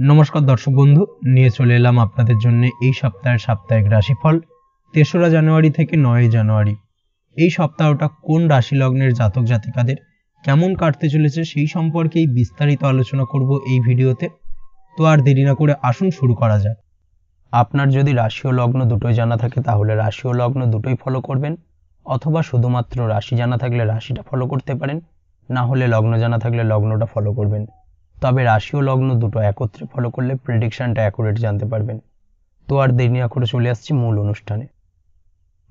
নমস্কার দর্শক বন্ধু, নিয়ে চলে এলাম আপনাদের জন্য এই সপ্তাহের সাপ্তাহিক রাশিফল ৩রা জানুয়ারি থেকে ৯ জানুয়ারি। এই সপ্তাহটা কোন রাশি লগ্নের জাতক জাতিকাদের কেমন কাটতে চলেছে সেই সম্পর্কেই বিস্তারিত আলোচনা করব এই ভিডিওতে। তো আর দেরি না করে আসুন শুরু করা যাক। আপনার যদি রাশি ও লগ্ন দুটোই জানা থাকে তাহলে রাশি ও লগ্ন দুটোই ফলো করবেন, অথবা শুধুমাত্র রাশি জানা থাকলে রাশিটা ফলো করতে পারেন, না হলে লগ্ন জানা থাকলে লগ্নটা ফলো করবেন। তবে রাশি ও লগ্ন দুটো একত্রে ফলো করলে প্রেডিকশনটা অ্যাকুরেট জানতে পারবেন। তো আর দেরি না করে চলে আসছি মূল অনুষ্ঠানে।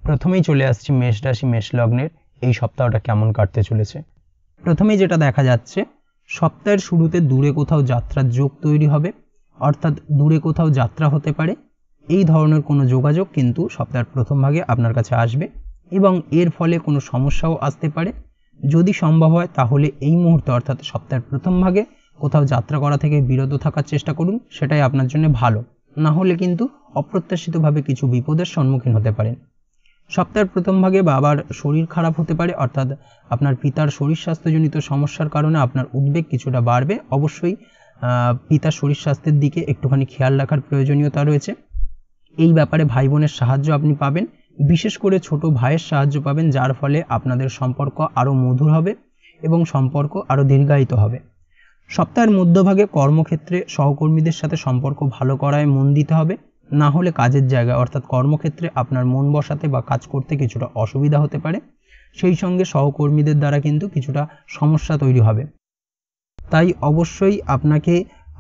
প্রথমেই চলে আসছি মেষ রাশি মেষ লগ্নের এই সপ্তাহটা কেমন কাটতে চলেছে। প্রথমেই যেটা দেখা যাচ্ছে, সপ্তাহের শুরুতে দূরে কোথাও যাত্রার যোগ তৈরি হবে, অর্থাৎ দূরে কোথাও যাত্রা হতে পারে। এই ধরনের কোনো যোগাযোগ কিন্তু সপ্তাহের প্রথম ভাগে আপনার কাছে আসবে এবং এর ফলে কোনো সমস্যাও আসতে পারে। যদি সম্ভব হয় তাহলে এই মুহূর্তে অর্থাৎ সপ্তাহের প্রথম ভাগে কোথাও যাত্রা করা থেকে বিরত থাকার চেষ্টা করুন, সেটাই আপনার জন্য ভালো। না হলে কিন্তু অপ্রত্যাশিতভাবে কিছু বিপদের সম্মুখীন হতে পারেন। সপ্তাহের প্রথম ভাগে বাবার শরীর খারাপ হতে পারে, অর্থাৎ আপনার পিতার শরীর স্বাস্থ্যজনিত সমস্যার কারণে আপনার উদ্বেগ কিছুটা বাড়বে। অবশ্যই পিতার শরীর স্বাস্থ্যের দিকে একটুখানি খেয়াল রাখার প্রয়োজনীয়তা রয়েছে। এই ব্যাপারে ভাই বোনের সাহায্য আপনি পাবেন, বিশেষ করে ছোট ভাইয়ের সাহায্য পাবেন, যার ফলে আপনাদের সম্পর্ক আরও মধুর হবে এবং সম্পর্ক আরও দীর্ঘায়িত হবে। সপ্তাহের মধ্যভাগে কর্মক্ষেত্রে সহকর্মীদের সাথে সম্পর্ক ভালো করায় মন দিতে হবে, না হলে কাজের জায়গায় অর্থাৎ কর্মক্ষেত্রে আপনার মন বসাতে বা কাজ করতে কিছুটা অসুবিধা হতে পারে। সেই সঙ্গে সহকর্মীদের দ্বারা কিন্তু কিছুটা সমস্যা তৈরি হবে। তাই অবশ্যই আপনাকে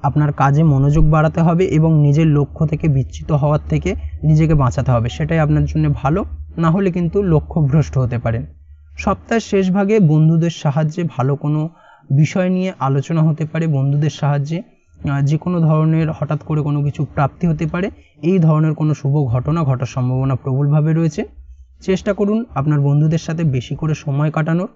আপনার কাজে মনোযোগ বাড়াতে হবে এবং নিজের লক্ষ্য থেকে বিচ্যুত হওয়ার থেকে নিজেকে বাঁচাতে হবে, সেটাই আপনার জন্য ভালো। না হলে কিন্তু লক্ষ্যভ্রষ্ট হতে পারেন। সপ্তাহের শেষ ভাগে বন্ধুদের সাহায্যে ভালো কোনো বিষয় নিয়ে আলোচনা হতে পারে। বন্ধুদের সাহায্যে যে কোনো ধরনের হঠাৎ করে কোনো কিছু প্রাপ্তি হতে পারে। এই ধরনের কোনো শুভ ঘটনা ঘটার সম্ভাবনা প্রবলভাবে রয়েছে। চেষ্টা করুন আপনার বন্ধুদের সাথে বেশি করে সময় কাটানোর।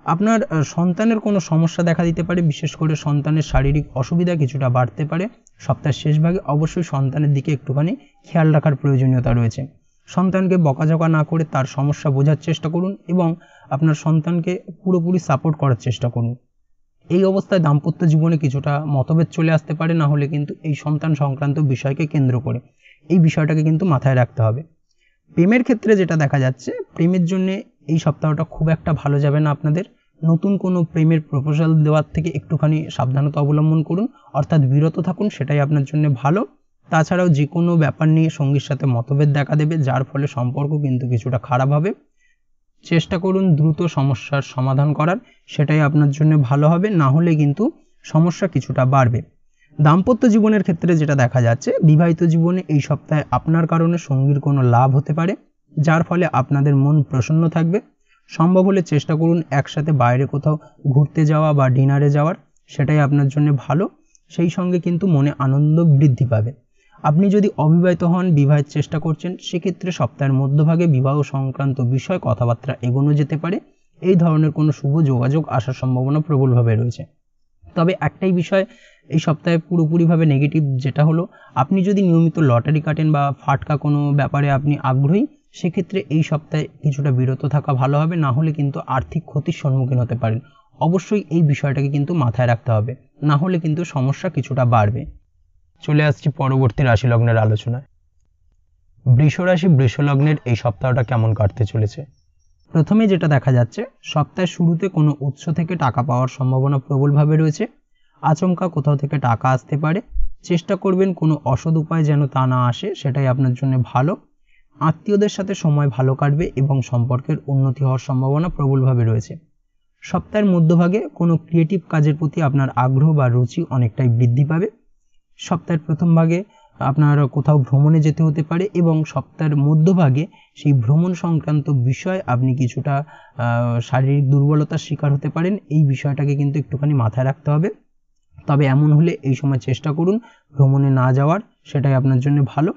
আপনার সন্তানের কোনো সমস্যা দেখা দিতে পারে, বিশেষ করে সন্তানের শারীরিক অসুবিধা কিছুটা বাড়তে পারে। সপ্তাহের শেষ ভাগে অবশ্যই সন্তানের দিকে একটুখানি খেয়াল রাখার প্রয়োজনীয়তা রয়েছে। সন্তানকে বকাঝকা না করে তার সমস্যা বোঝার চেষ্টা করুন এবং আপনার সন্তানকে পুরোপুরি সাপোর্ট করার চেষ্টা করুন। এই অবস্থায় দাম্পত্য জীবনে কিছুটা মতভেদ চলে আসতে পারে, না হলে কিন্তু এই সন্তান সংক্রান্ত বিষয়কে কেন্দ্র করে এই বিষয়টাকে কিন্তু মাথায় রাখতে হবে। প্রেমের ক্ষেত্রে যেটা দেখা যাচ্ছে, প্রেমের জন্য এই সপ্তাহটা খুব একটা ভালো যাবে না আপনাদের। নতুন কোনো প্রেমের প্রপোজাল দেওয়ার থেকে একটুখানি সাবধানতা অবলম্বন করুন, অর্থাৎ বিরত থাকুন, সেটাই আপনার জন্য ভালো। তাছাড়াও যে কোনো ব্যাপার নিয়ে সঙ্গীর সাথে মতভেদ দেখা দেবে, যার ফলে সম্পর্ক কিন্তু কিছুটা খারাপ হবে। চেষ্টা করুন দ্রুত সমস্যার সমাধান করার, সেটাই আপনার জন্য ভালো হবে। না হলে কিন্তু সমস্যা কিছুটা বাড়বে। দাম্পত্য জীবনের ক্ষেত্রে যেটা দেখা যাচ্ছে, বিবাহিত জীবনে এই সপ্তাহে আপনার কারণে সঙ্গীর কোনো লাভ হতে পারে, যার ফলে আপনাদের মন প্রসন্ন থাকবে। সম্ভব হলে চেষ্টা করুন একসাথে বাইরে কোথাও ঘুরতে যাওয়া বা ডিনারে যাওয়ার, সেটাই আপনার জন্য ভালো। সেই সঙ্গে কিন্তু মনে আনন্দ বৃদ্ধি পাবে। আপনি যদি অবিবাহিত হন, বিবাহের চেষ্টা করছেন, সেক্ষেত্রে সপ্তাহের মধ্যভাগে বিবাহ সংক্রান্ত বিষয় কথাবার্তা এগোনো যেতে পারে। এই ধরনের কোনো শুভ যোগাযোগ আসার সম্ভাবনা প্রবলভাবে রয়েছে। তবে একটাই বিষয় এই সপ্তাহে পুরোপুরিভাবে নেগেটিভ, যেটা হলো আপনি যদি নিয়মিত লটারি কাটেন বা ফাটকা কোনো ব্যাপারে আপনি আগ্রহী, সেক্ষেত্রে এই সপ্তাহে কিছুটা বিরত থাকা ভালো হবে। না হলে কিন্তু আর্থিক ক্ষতির সম্মুখীন হতে পারেন। অবশ্যই এই বিষয়টাকে কিন্তু মাথায় রাখতে হবে, না হলে কিন্তু সমস্যা কিছুটা বাড়বে। চলে আসছি পরবর্তী রাশি লগ্নের আলোচনায়। বৃষ রাশি বৃষ লগ্নের এই সপ্তাহটা কেমন কাটতে চলেছে। প্রথমে যেটা দেখা যাচ্ছে, সপ্তাহের শুরুতে কোনো উৎস থেকে টাকা পাওয়ার সম্ভাবনা প্রবলভাবে রয়েছে। আচমকা কোথাও থেকে টাকা আসতে পারে। চেষ্টা করবেন কোনো অসৎ উপায় যেন তা না আসে, সেটাই আপনার জন্য ভালো। আত্মীয়দের সাথে সময় ভালো কাটবে এবং সম্পর্কের উন্নতি হওয়ার সম্ভাবনা প্রবলভাবে রয়েছে। সপ্তাহের মধ্যভাগে কোনো ক্রিয়েটিভ কাজের প্রতি আপনার আগ্রহ বা রুচি অনেকটাই বৃদ্ধি পাবে। সপ্তাহের প্রথম ভাগে আপনার কোথাও ভ্রমণে যেতে হতে পারে এবং সপ্তাহের মধ্যভাগে সেই ভ্রমণ সংক্রান্ত বিষয় আপনি কিছুটা শারীরিক দুর্বলতার শিকার হতে পারেন। এই বিষয়টাকে কিন্তু একটুখানি মাথায় রাখতে হবে। তবে এমন হলে এই সময় চেষ্টা করুন ভ্রমণে না যাওয়ার, সেটাই আপনার জন্য ভালো।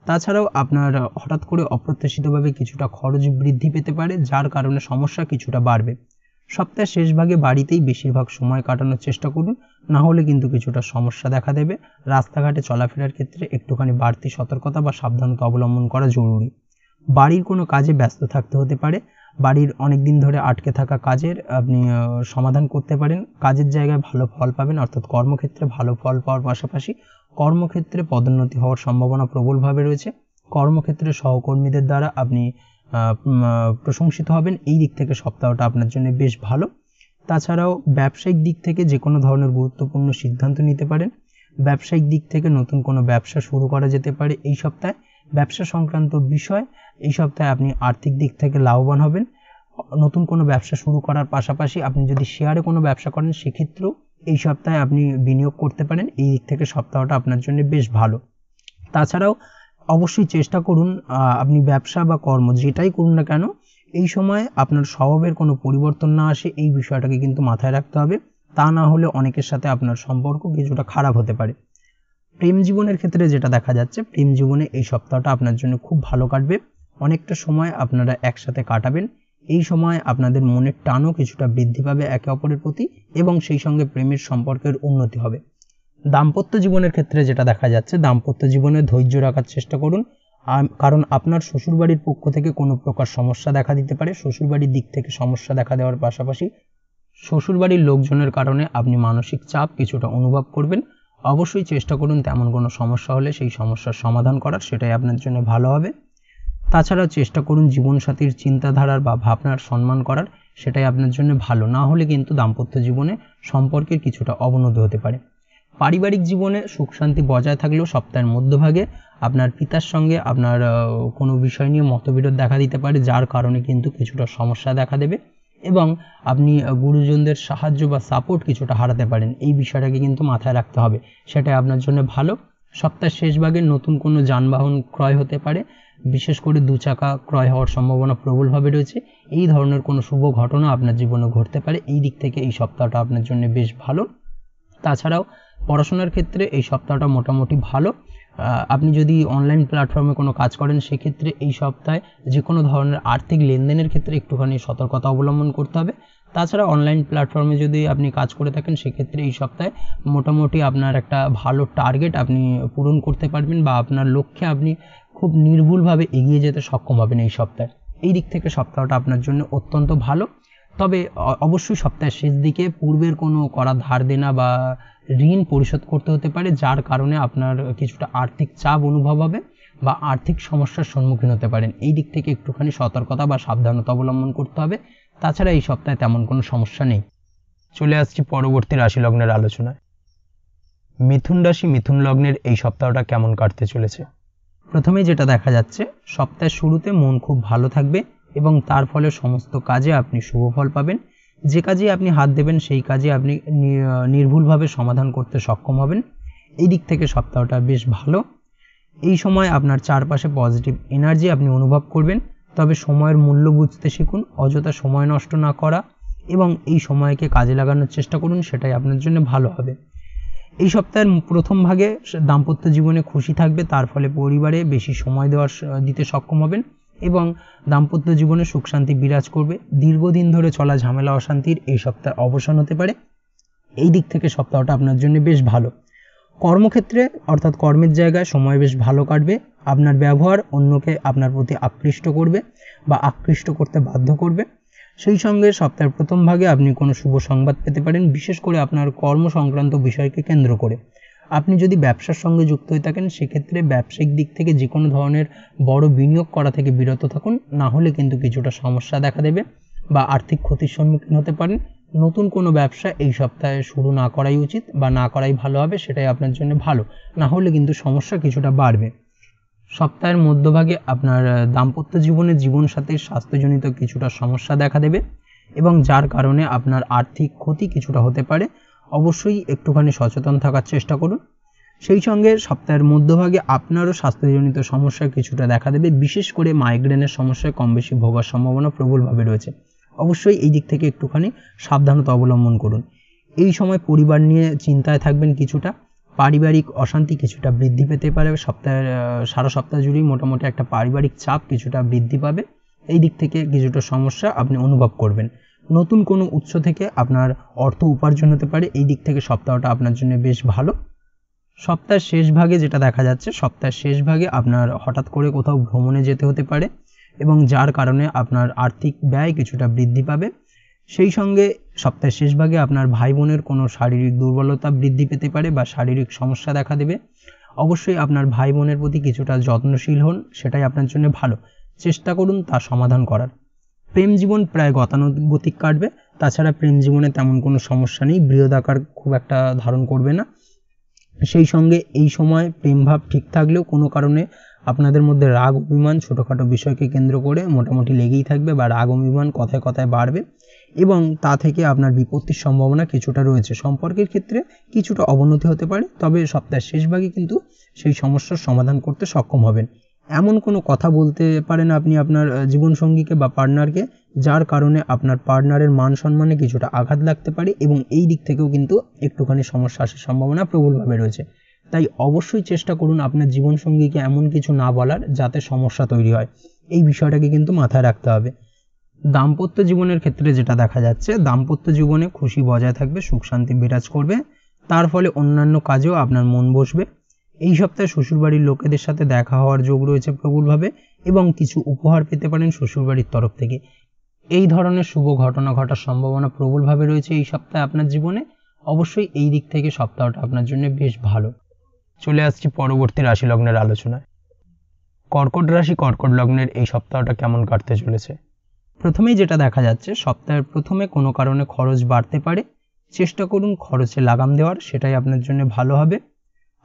তাছাড়াও আপনার হঠাৎ করে অপ্রত্যাশিতভাবে কিছুটা খরচ বৃদ্ধি পেতে পারে, যার কারণে সমস্যা কিছুটা বাড়বে। সপ্তাহের শেষ ভাগে বাড়িতেই বেশিরভাগ সময় কাটানোর চেষ্টা করুন, না হলে কিন্তু কিছুটা সমস্যা দেখা দেবে। রাস্তাঘাটে চলাফেরার ক্ষেত্রে একটুখানি বাড়তি সতর্কতা বা সাবধানতা অবলম্বন করা জরুরি। বাড়ির কোনো কাজে ব্যস্ত থাকতে হতে পারে। বাড়ির অনেক দিন ধরে আটকে থাকা কাজের আপনি সমাধান করতে পারেন। কাজের জায়গায় ভালো ফল পাবেন, অর্থাৎ কর্মক্ষেত্রে ভালো ফল পাওয়ার পাশাপাশি কর্মক্ষেত্রে পদোন্নতি হওয়ার সম্ভাবনা প্রবলভাবে রয়েছে। কর্মক্ষেত্রে সহকর্মীদের দ্বারা আপনি প্রশংসিত হবেন। এই দিক থেকে সপ্তাহটা আপনার জন্য বেশ ভালো। তাছাড়াও ব্যবসায়িক দিক থেকে যে কোনো ধরনের গুরুত্বপূর্ণ সিদ্ধান্ত নিতে পারেন। ব্যবসায়িক দিক থেকে নতুন কোনো ব্যবসা শুরু করা যেতে পারে এই সপ্তাহে। ব্যবসা সংক্রান্ত বিষয় এই সপ্তাহে আপনি আর্থিক দিক থেকে লাভবান হবেন। নতুন কোনো ব্যবসা শুরু করার পাশাপাশি আপনি যদি শেয়ারে কোনো ব্যবসা করেন সেক্ষেত্রেও এই সপ্তাহে আপনি বিনিয়োগ করতে পারেন। এই দিক থেকে সপ্তাহটা আপনার জন্য বেশ ভালো। তাছাড়াও অবশ্যই চেষ্টা করুন আপনি ব্যবসা বা কর্ম যেটাই করুন না কেন এই সময় আপনার স্বভাবের কোনো পরিবর্তন না আসে, এই বিষয়টাকে কিন্তু মাথায় রাখতে হবে। তা না হলে অনেকের সাথে আপনার সম্পর্ক কিছুটা খারাপ হতে পারে। প্রেম জীবনের ক্ষেত্রে যেটা দেখা যাচ্ছে, প্রেম জীবনে এই সপ্তাহটা আপনার জন্য খুব ভালো কাটবে। অনেকটা সময় আপনারা একসাথে কাটাবেন। এই সময় আপনাদের মনের টানও কিছুটা বৃদ্ধি পাবে একে অপরের প্রতি এবং সেই সঙ্গে প্রেমের সম্পর্কের উন্নতি হবে। দাম্পত্য জীবনের ক্ষেত্রে যেটা দেখা যাচ্ছে, দাম্পত্য জীবনে ধৈর্য রাখার চেষ্টা করুন, কারণ আপনার শ্বশুরবাড়ির পক্ষ থেকে কোনো প্রকার সমস্যা দেখা দিতে পারে। শ্বশুরবাড়ির দিক থেকে সমস্যা দেখা দেওয়ার পাশাপাশি শ্বশুরবাড়ির লোকজনের কারণে আপনি মানসিক চাপ কিছুটা অনুভব করবেন। অবশ্যই চেষ্টা করুন তেমন কোনো সমস্যা হলে সেই সমস্যার সমাধান করার, সেটাই আপনার জন্য ভালো হবে। তাছাড়াও চেষ্টা করুন জীবনসাথীর চিন্তাধারার বা ভাবনার সম্মান করার, সেটাই আপনার জন্য ভালো। না হলে কিন্তু দাম্পত্য জীবনে সম্পর্কের কিছুটা অবনতি হতে পারে। পারিবারিক জীবনে সুখ শান্তি বজায় থাকলেও সপ্তাহের মধ্যভাগে আপনার পিতার সঙ্গে আপনার কোনো বিষয় নিয়ে মতবিরোধ দেখা দিতে পারে, যার কারণে কিন্তু কিছুটা সমস্যা দেখা দেবে এবং আপনি গুরুজনদের সাহায্য বা সাপোর্ট কিছুটা হারাতে পারেন। এই বিষয়টাকে কিন্তু মাথায় রাখতে হবে, সেটাই আপনার জন্য ভালো। সপ্তাহের শেষ ভাগে নতুন কোনো যানবাহন ক্রয় হতে পারে, বিশেষ করে 2 চাকা ক্রয় হওয়ার সম্ভাবনা প্রবলভাবে রয়েছে। এই ধরনের কোনো শুভ ঘটনা আপনার জীবনে ঘটতে পারে। এই দিক থেকে এই সপ্তাহটা আপনার জন্য বেশ ভালো। তাছাড়াও পড়াশোনার ক্ষেত্রে এই সপ্তাহটা মোটামুটি ভালো। আপনি যদি অনলাইন প্ল্যাটফর্মে কোনো কাজ করেন সেক্ষেত্রে এই সপ্তাহে যে কোনো ধরনের আর্থিক লেনদেনের ক্ষেত্রে একটুখানি সতর্কতা অবলম্বন করতে হবে। তাছাড়া অনলাইন প্ল্যাটফর্মে যদি আপনি কাজ করে থাকেন সেক্ষেত্রে এই সপ্তাহে মোটামুটি আপনার একটা ভালো টার্গেট আপনি পূরণ করতে পারবেন বা আপনার লক্ষ্যে আপনি খুব নির্ভুলভাবে এগিয়ে যেতে সক্ষম হবেন এই সপ্তাহে। এই দিক থেকে সপ্তাহটা আপনার জন্য অত্যন্ত ভালো। তবে অবশ্যই সপ্তাহের শেষ দিকে পূর্বের কোনো করা ধার দেনা বা ঋণ পরিশোধ করতে হতে পারে, যার কারণে আপনার কিছুটা আর্থিক চাপ অনুভব হবে বা আর্থিক সমস্যার সম্মুখীন হতে পারেন। এই দিক থেকে একটুখানি সতর্কতা বা সাবধানতা অবলম্বন করতে হবে। তাছাড়া এই সপ্তাহে তেমন কোনো সমস্যা নেই। চলে আসছি পরবর্তী রাশি লগ্নের আলোচনায়। মিথুন রাশি মিথুন লগ্নের এই সপ্তাহটা কেমন কাটতে চলেছে। প্রথমেই যেটা দেখা যাচ্ছে, সপ্তাহের শুরুতে মন খুব ভালো থাকবে এবং তার ফলে সমস্ত কাজে আপনি শুভ ফল পাবেন। যে কাজে আপনি হাত দেবেন সেই কাজে আপনি নির্ভুলভাবে সমাধান করতে সক্ষম হবেন। এই দিক থেকে সপ্তাহটা বেশ ভালো। এই সময় আপনার চারপাশে পজিটিভ এনার্জি আপনি অনুভব করবেন। তবে সময়ের মূল্য বুঝতে শিখুন, অযথা সময় নষ্ট না করা এবং এই সময়কে কাজে লাগানোর চেষ্টা করুন, সেটাই আপনার জন্য ভালো হবে। এই সপ্তাহের প্রথম ভাগে দাম্পত্য জীবনে খুশি থাকবে, তার ফলে পরিবারে বেশি সময় দিতে সক্ষম হবেন এবং দাম্পত্য জীবনে সুখ শান্তি বিরাজ করবে। দীর্ঘদিন ধরে চলা ঝামেলা অশান্তির এই সপ্তাহে অবসান হতে পারে। এই দিক থেকে সপ্তাহটা আপনার জন্য বেশ ভালো। কর্মক্ষেত্রে অর্থাৎ কর্মের জায়গায় সময় বেশ ভালো কাটবে। আপনার ব্যবহার অন্যকে আপনার প্রতি আকৃষ্ট করবে বা আকৃষ্ট করতে বাধ্য করবে। সেই সঙ্গে সপ্তাহের প্রথম ভাগে আপনি কোনো শুভ সংবাদ পেতে পারেন, বিশেষ করে আপনার কর্ম সংক্রান্ত বিষয়কে কেন্দ্র করে। আপনি যদি ব্যবসার সঙ্গে যুক্ত হয়ে থাকেন সেক্ষেত্রে ব্যবসায়িক দিক থেকে যে কোনো ধরনের বড় বিনিয়োগ করা থেকে বিরত থাকুন, না হলে কিন্তু কিছুটা সমস্যা দেখা দেবে বা আর্থিক ক্ষতির সম্মুখীন হতে পারেন। নতুন কোনো ব্যবসা এই সপ্তাহে শুরু না করাই উচিত বা না করাই ভালো হবে, সেটাই আপনার জন্য ভালো। না হলে কিন্তু সমস্যা কিছুটা বাড়বে। সপ্তাহের মধ্যভাগে আপনার দাম্পত্য জীবনে জীবনসাথীর স্বাস্থ্যজনিত কিছুটা সমস্যা দেখা দেবে এবং যার কারণে আপনার আর্থিক ক্ষতি কিছুটা হতে পারে। অবশ্যই একটুখানি সচেতন থাকার চেষ্টা করুন। সেই সঙ্গে সপ্তাহের মধ্যভাগে আপনারও স্বাস্থ্যজনিত সমস্যা কিছুটা দেখা দেবে, বিশেষ করে মাইগ্রেনের সমস্যায় কম বেশি ভোগার সম্ভাবনা প্রবলভাবে রয়েছে। অবশ্যই এই দিক থেকে একটুখানি সাবধানতা অবলম্বন করুন। এই সময় পরিবার নিয়ে চিন্তায় থাকবেন কিছুটা, পারিবারিক অশান্তি কিছুটা বৃদ্ধি পেতে পারে। সারা সপ্তাহ জুড়েই মোটামুটি একটা পারিবারিক চাপ কিছুটা বৃদ্ধি পাবে। এই দিক থেকে কিছুটা সমস্যা আপনি অনুভব করবেন। নতুন কোনো উৎস থেকে আপনার অর্থ উপার্জন হতে পারে। এই দিক থেকে সপ্তাহটা আপনার জন্য বেশ ভালো। সপ্তাহের শেষ ভাগে যেটা দেখা যাচ্ছে, সপ্তাহের শেষ ভাগে আপনার হঠাৎ করে কোথাও ভ্রমণে যেতে হতে পারে এবং যার কারণে আপনার আর্থিক ব্যয় কিছুটা বৃদ্ধি পাবে। সেই সঙ্গে সপ্তাহের শেষ ভাগে আপনার ভাই বোনের কোনো শারীরিক দুর্বলতা বৃদ্ধি পেতে পারে বা শারীরিক সমস্যা দেখা দেবে। অবশ্যই আপনার ভাই বোনের প্রতি কিছুটা যত্নশীল হন, সেটাই আপনার জন্য ভালো। চেষ্টা করুন তা সমাধান করার। প্রেম জীবন প্রায় গতানুগতিক কাটবে। তাছাড়া প্রেম জীবনে তেমন কোনো সমস্যা নেই, বৃহদাকার খুব একটা ধারণ করবে না। সেই সঙ্গে এই সময় প্রেম ভাব ঠিক থাকলেও কোনো কারণে আপনাদের মধ্যে রাগ অভিমান ছোটোখাটো বিষয়কে কেন্দ্র করে মোটামুটি লেগেই থাকবে বা রাগ অভিমান কথায় কথায় বাড়বে এবং তা থেকে আপনার বিপত্তির সম্ভাবনা কিছুটা রয়েছে। সম্পর্কের ক্ষেত্রে কিছুটা অবনতি হতে পারে, তবে সপ্তাহের শেষ ভাগে কিন্তু সেই সমস্যার সমাধান করতে সক্ষম হবেন। এমন কোনো কথা বলতে পারেন আপনি আপনার জীবনসঙ্গীকে বা পার্টনারকে, যার কারণে আপনার পার্টনারের মান সম্মানে কিছুটা আঘাত লাগতে পারে এবং এই দিক থেকেও কিন্তু একটুখানি সমস্যা আসার সম্ভাবনা প্রবলভাবে রয়েছে। তাই অবশ্যই চেষ্টা করুন আপনার জীবনসঙ্গীকে এমন কিছু না বলার যাতে সমস্যা তৈরি হয়। এই বিষয়টাকে কিন্তু মাথায় রাখতে হবে। দাম্পত্য জীবনের ক্ষেত্রে যেটা দেখা যাচ্ছে, দাম্পত্য জীবনে খুশি বজায় থাকবে, সুখ শান্তি বিরাজ করবে, তার ফলে অন্যান্য কাজেও আপনার মন বসবে। এই সপ্তাহে শ্বশুরবাড়ির লোকেদের সাথে দেখা হওয়ার যোগ রয়েছে প্রবলভাবে এবং কিছু উপহার পেতে পারেন শ্বশুরবাড়ির তরফ থেকে। এই ধরনের শুভ ঘটনা ঘটার সম্ভাবনা প্রবলভাবে রয়েছে এই সপ্তাহে আপনার জীবনে। অবশ্যই এই দিক থেকে সপ্তাহটা আপনার জন্য বেশ ভালো। চলে আসছি পরবর্তী রাশি লগ্নের আলোচনায়। কর্কট রাশি কর্কট লগ্নের এই সপ্তাহটা কেমন কাটতে চলেছে? প্রথমেই যেটা দেখা যাচ্ছে, সপ্তাহের প্রথমে কোনো কারণে খরচ বাড়তে পারে। চেষ্টা করুন খরচে লাগাম দেওয়ার, সেটাই আপনার জন্য ভালো হবে।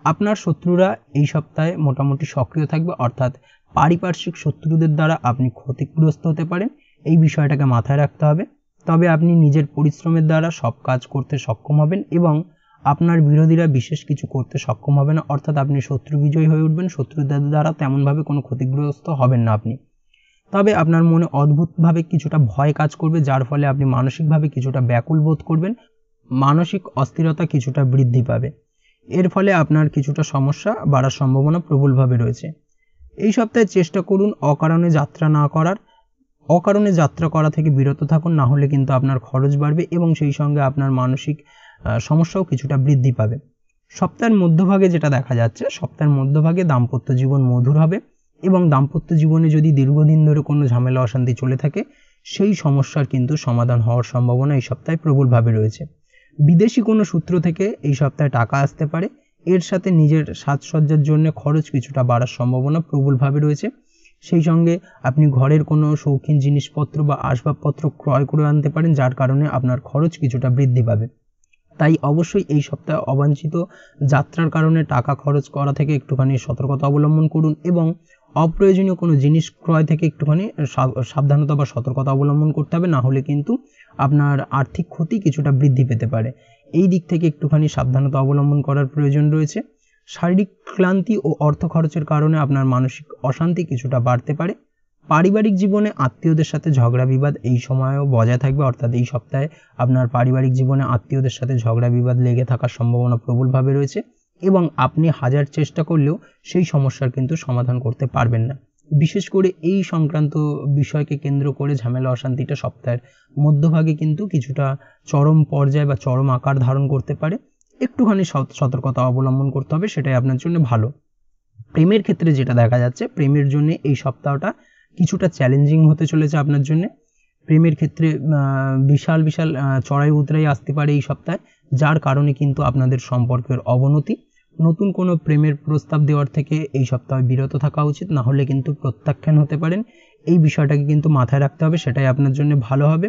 আপনার শত্রুরা এই সপ্তাহে মোটামুটি সক্রিয় থাকবে, অর্থাৎ পারিপার্শ্বিক শত্রুদের দ্বারা আপনি ক্ষতিগ্রস্ত হতে পারেন। এই বিষয়টাকে মাথায় রাখতে হবে। তবে আপনি নিজের পরিশ্রমের দ্বারা সব কাজ করতে সক্ষম হবেন এবং আপনার বিরোধীরা বিশেষ কিছু করতে সক্ষম হবে না, অর্থাৎ আপনি শত্রু বিজয়ী হয়ে উঠবেন। শত্রুদের দ্বারা তেমনভাবে কোনো ক্ষতিগ্রস্ত হবেন না আপনি। তবে আপনার মনে অদ্ভুতভাবে কিছুটা ভয় কাজ করবে, যার ফলে আপনি মানসিকভাবে কিছুটা ব্যাকুল বোধ করবেন, মানসিক অস্থিরতা কিছুটা বৃদ্ধি পাবে। এর ফলে আপনার কিছুটা সমস্যা বাড়ার সম্ভাবনা প্রবলভাবে রয়েছে। এই সপ্তাহে চেষ্টা করুন অকারণে যাত্রা না করার। অকারণে যাত্রা করা থেকে বিরত থাকুন, না হলে কিন্তু আপনার খরচ বাড়বে এবং সেই সঙ্গে আপনার মানসিক সমস্যাও কিছুটা বৃদ্ধি পাবে। সপ্তাহের মধ্যভাগে যেটা দেখা যাচ্ছে, সপ্তাহের মধ্যভাগে দাম্পত্য জীবন মধুর হবে এবং দাম্পত্য জীবনে যদি দীর্ঘদিন ধরে কোনো ঝামেলা অশান্তি চলে থাকে, সেই সমস্যার কিন্তু সমাধান হওয়ার সম্ভাবনা এই সপ্তাহে প্রবলভাবে রয়েছে। বিদেশি কোনো সূত্র থেকে এই সপ্তাহে টাকা আসতে পারে। এর সাথে নিজের সাজসজ্জার জন্য খরচ কিছুটা বাড়ার সম্ভাবনা প্রবলভাবে রয়েছে। সেই সঙ্গে আপনি ঘরের কোনো শৌখিন জিনিসপত্র বা আসবাবপত্র ক্রয় করে আনতে পারেন, যার কারণে আপনার খরচ কিছুটা বৃদ্ধি পাবে। তাই অবশ্যই এই সপ্তাহে অবাঞ্ছিত যাত্রার কারণে টাকা খরচ করা থেকে একটুখানি সতর্কতা অবলম্বন করুন এবং অপ্রয়োজনীয় কোনো জিনিস ক্রয় থেকে একটুখানি সাবধানতা বা সতর্কতা অবলম্বন করতে হবে, না হলে কিন্তু আপনার আর্থিক ক্ষতি কিছুটা বৃদ্ধি পেতে পারে। এই দিক থেকে একটুখানি সাবধানতা অবলম্বন করার প্রয়োজন রয়েছে। শারীরিক ক্লান্তি ও অর্থ খরচের কারণে আপনার মানসিক অশান্তি কিছুটা বাড়তে পারে। পারিবারিক জীবনে আত্মীয়দের সাথে ঝগড়া বিবাদ এই সময়ও বজায় থাকবে, অর্থাৎ এই সপ্তাহে আপনার পারিবারিক জীবনে আত্মীয়দের সাথে ঝগড়া বিবাদ লেগে থাকার সম্ভাবনা প্রবলভাবে রয়েছে এবং আপনি হাজার চেষ্টা করলেও সেই সমস্যার কিন্তু সমাধান করতে পারবেন না। বিশেষ করে এই সংক্রান্ত বিষয়কে কেন্দ্র করে ঝামেলা অশান্তিটা সপ্তাহের মধ্যভাগে কিন্তু কিছুটা চরম পর্যায়ে বা চরম আকার ধারণ করতে পারে। একটুখানি সতর্কতা অবলম্বন করতে হবে, সেটাই আপনার জন্য ভালো। প্রেমের ক্ষেত্রে যেটা দেখা যাচ্ছে, প্রেমের জন্য এই সপ্তাহটা কিছুটা চ্যালেঞ্জিং হতে চলেছে আপনার জন্য। প্রেমের ক্ষেত্রে বিশাল বিশাল চড়াই উতরাই আসতে পারে এই সপ্তাহে, যার কারণে কিন্তু আপনাদের সম্পর্কের অবনতি। নতুন কোনো প্রেমের প্রস্তাব দেওয়ার থেকে এই সপ্তাহে বিরত থাকা উচিত, না হলে কিন্তু প্রত্যাখ্যান হতে পারেন। এই বিষয়টাকে কিন্তু মাথায় রাখতে হবে, সেটাই আপনার জন্য ভালো হবে।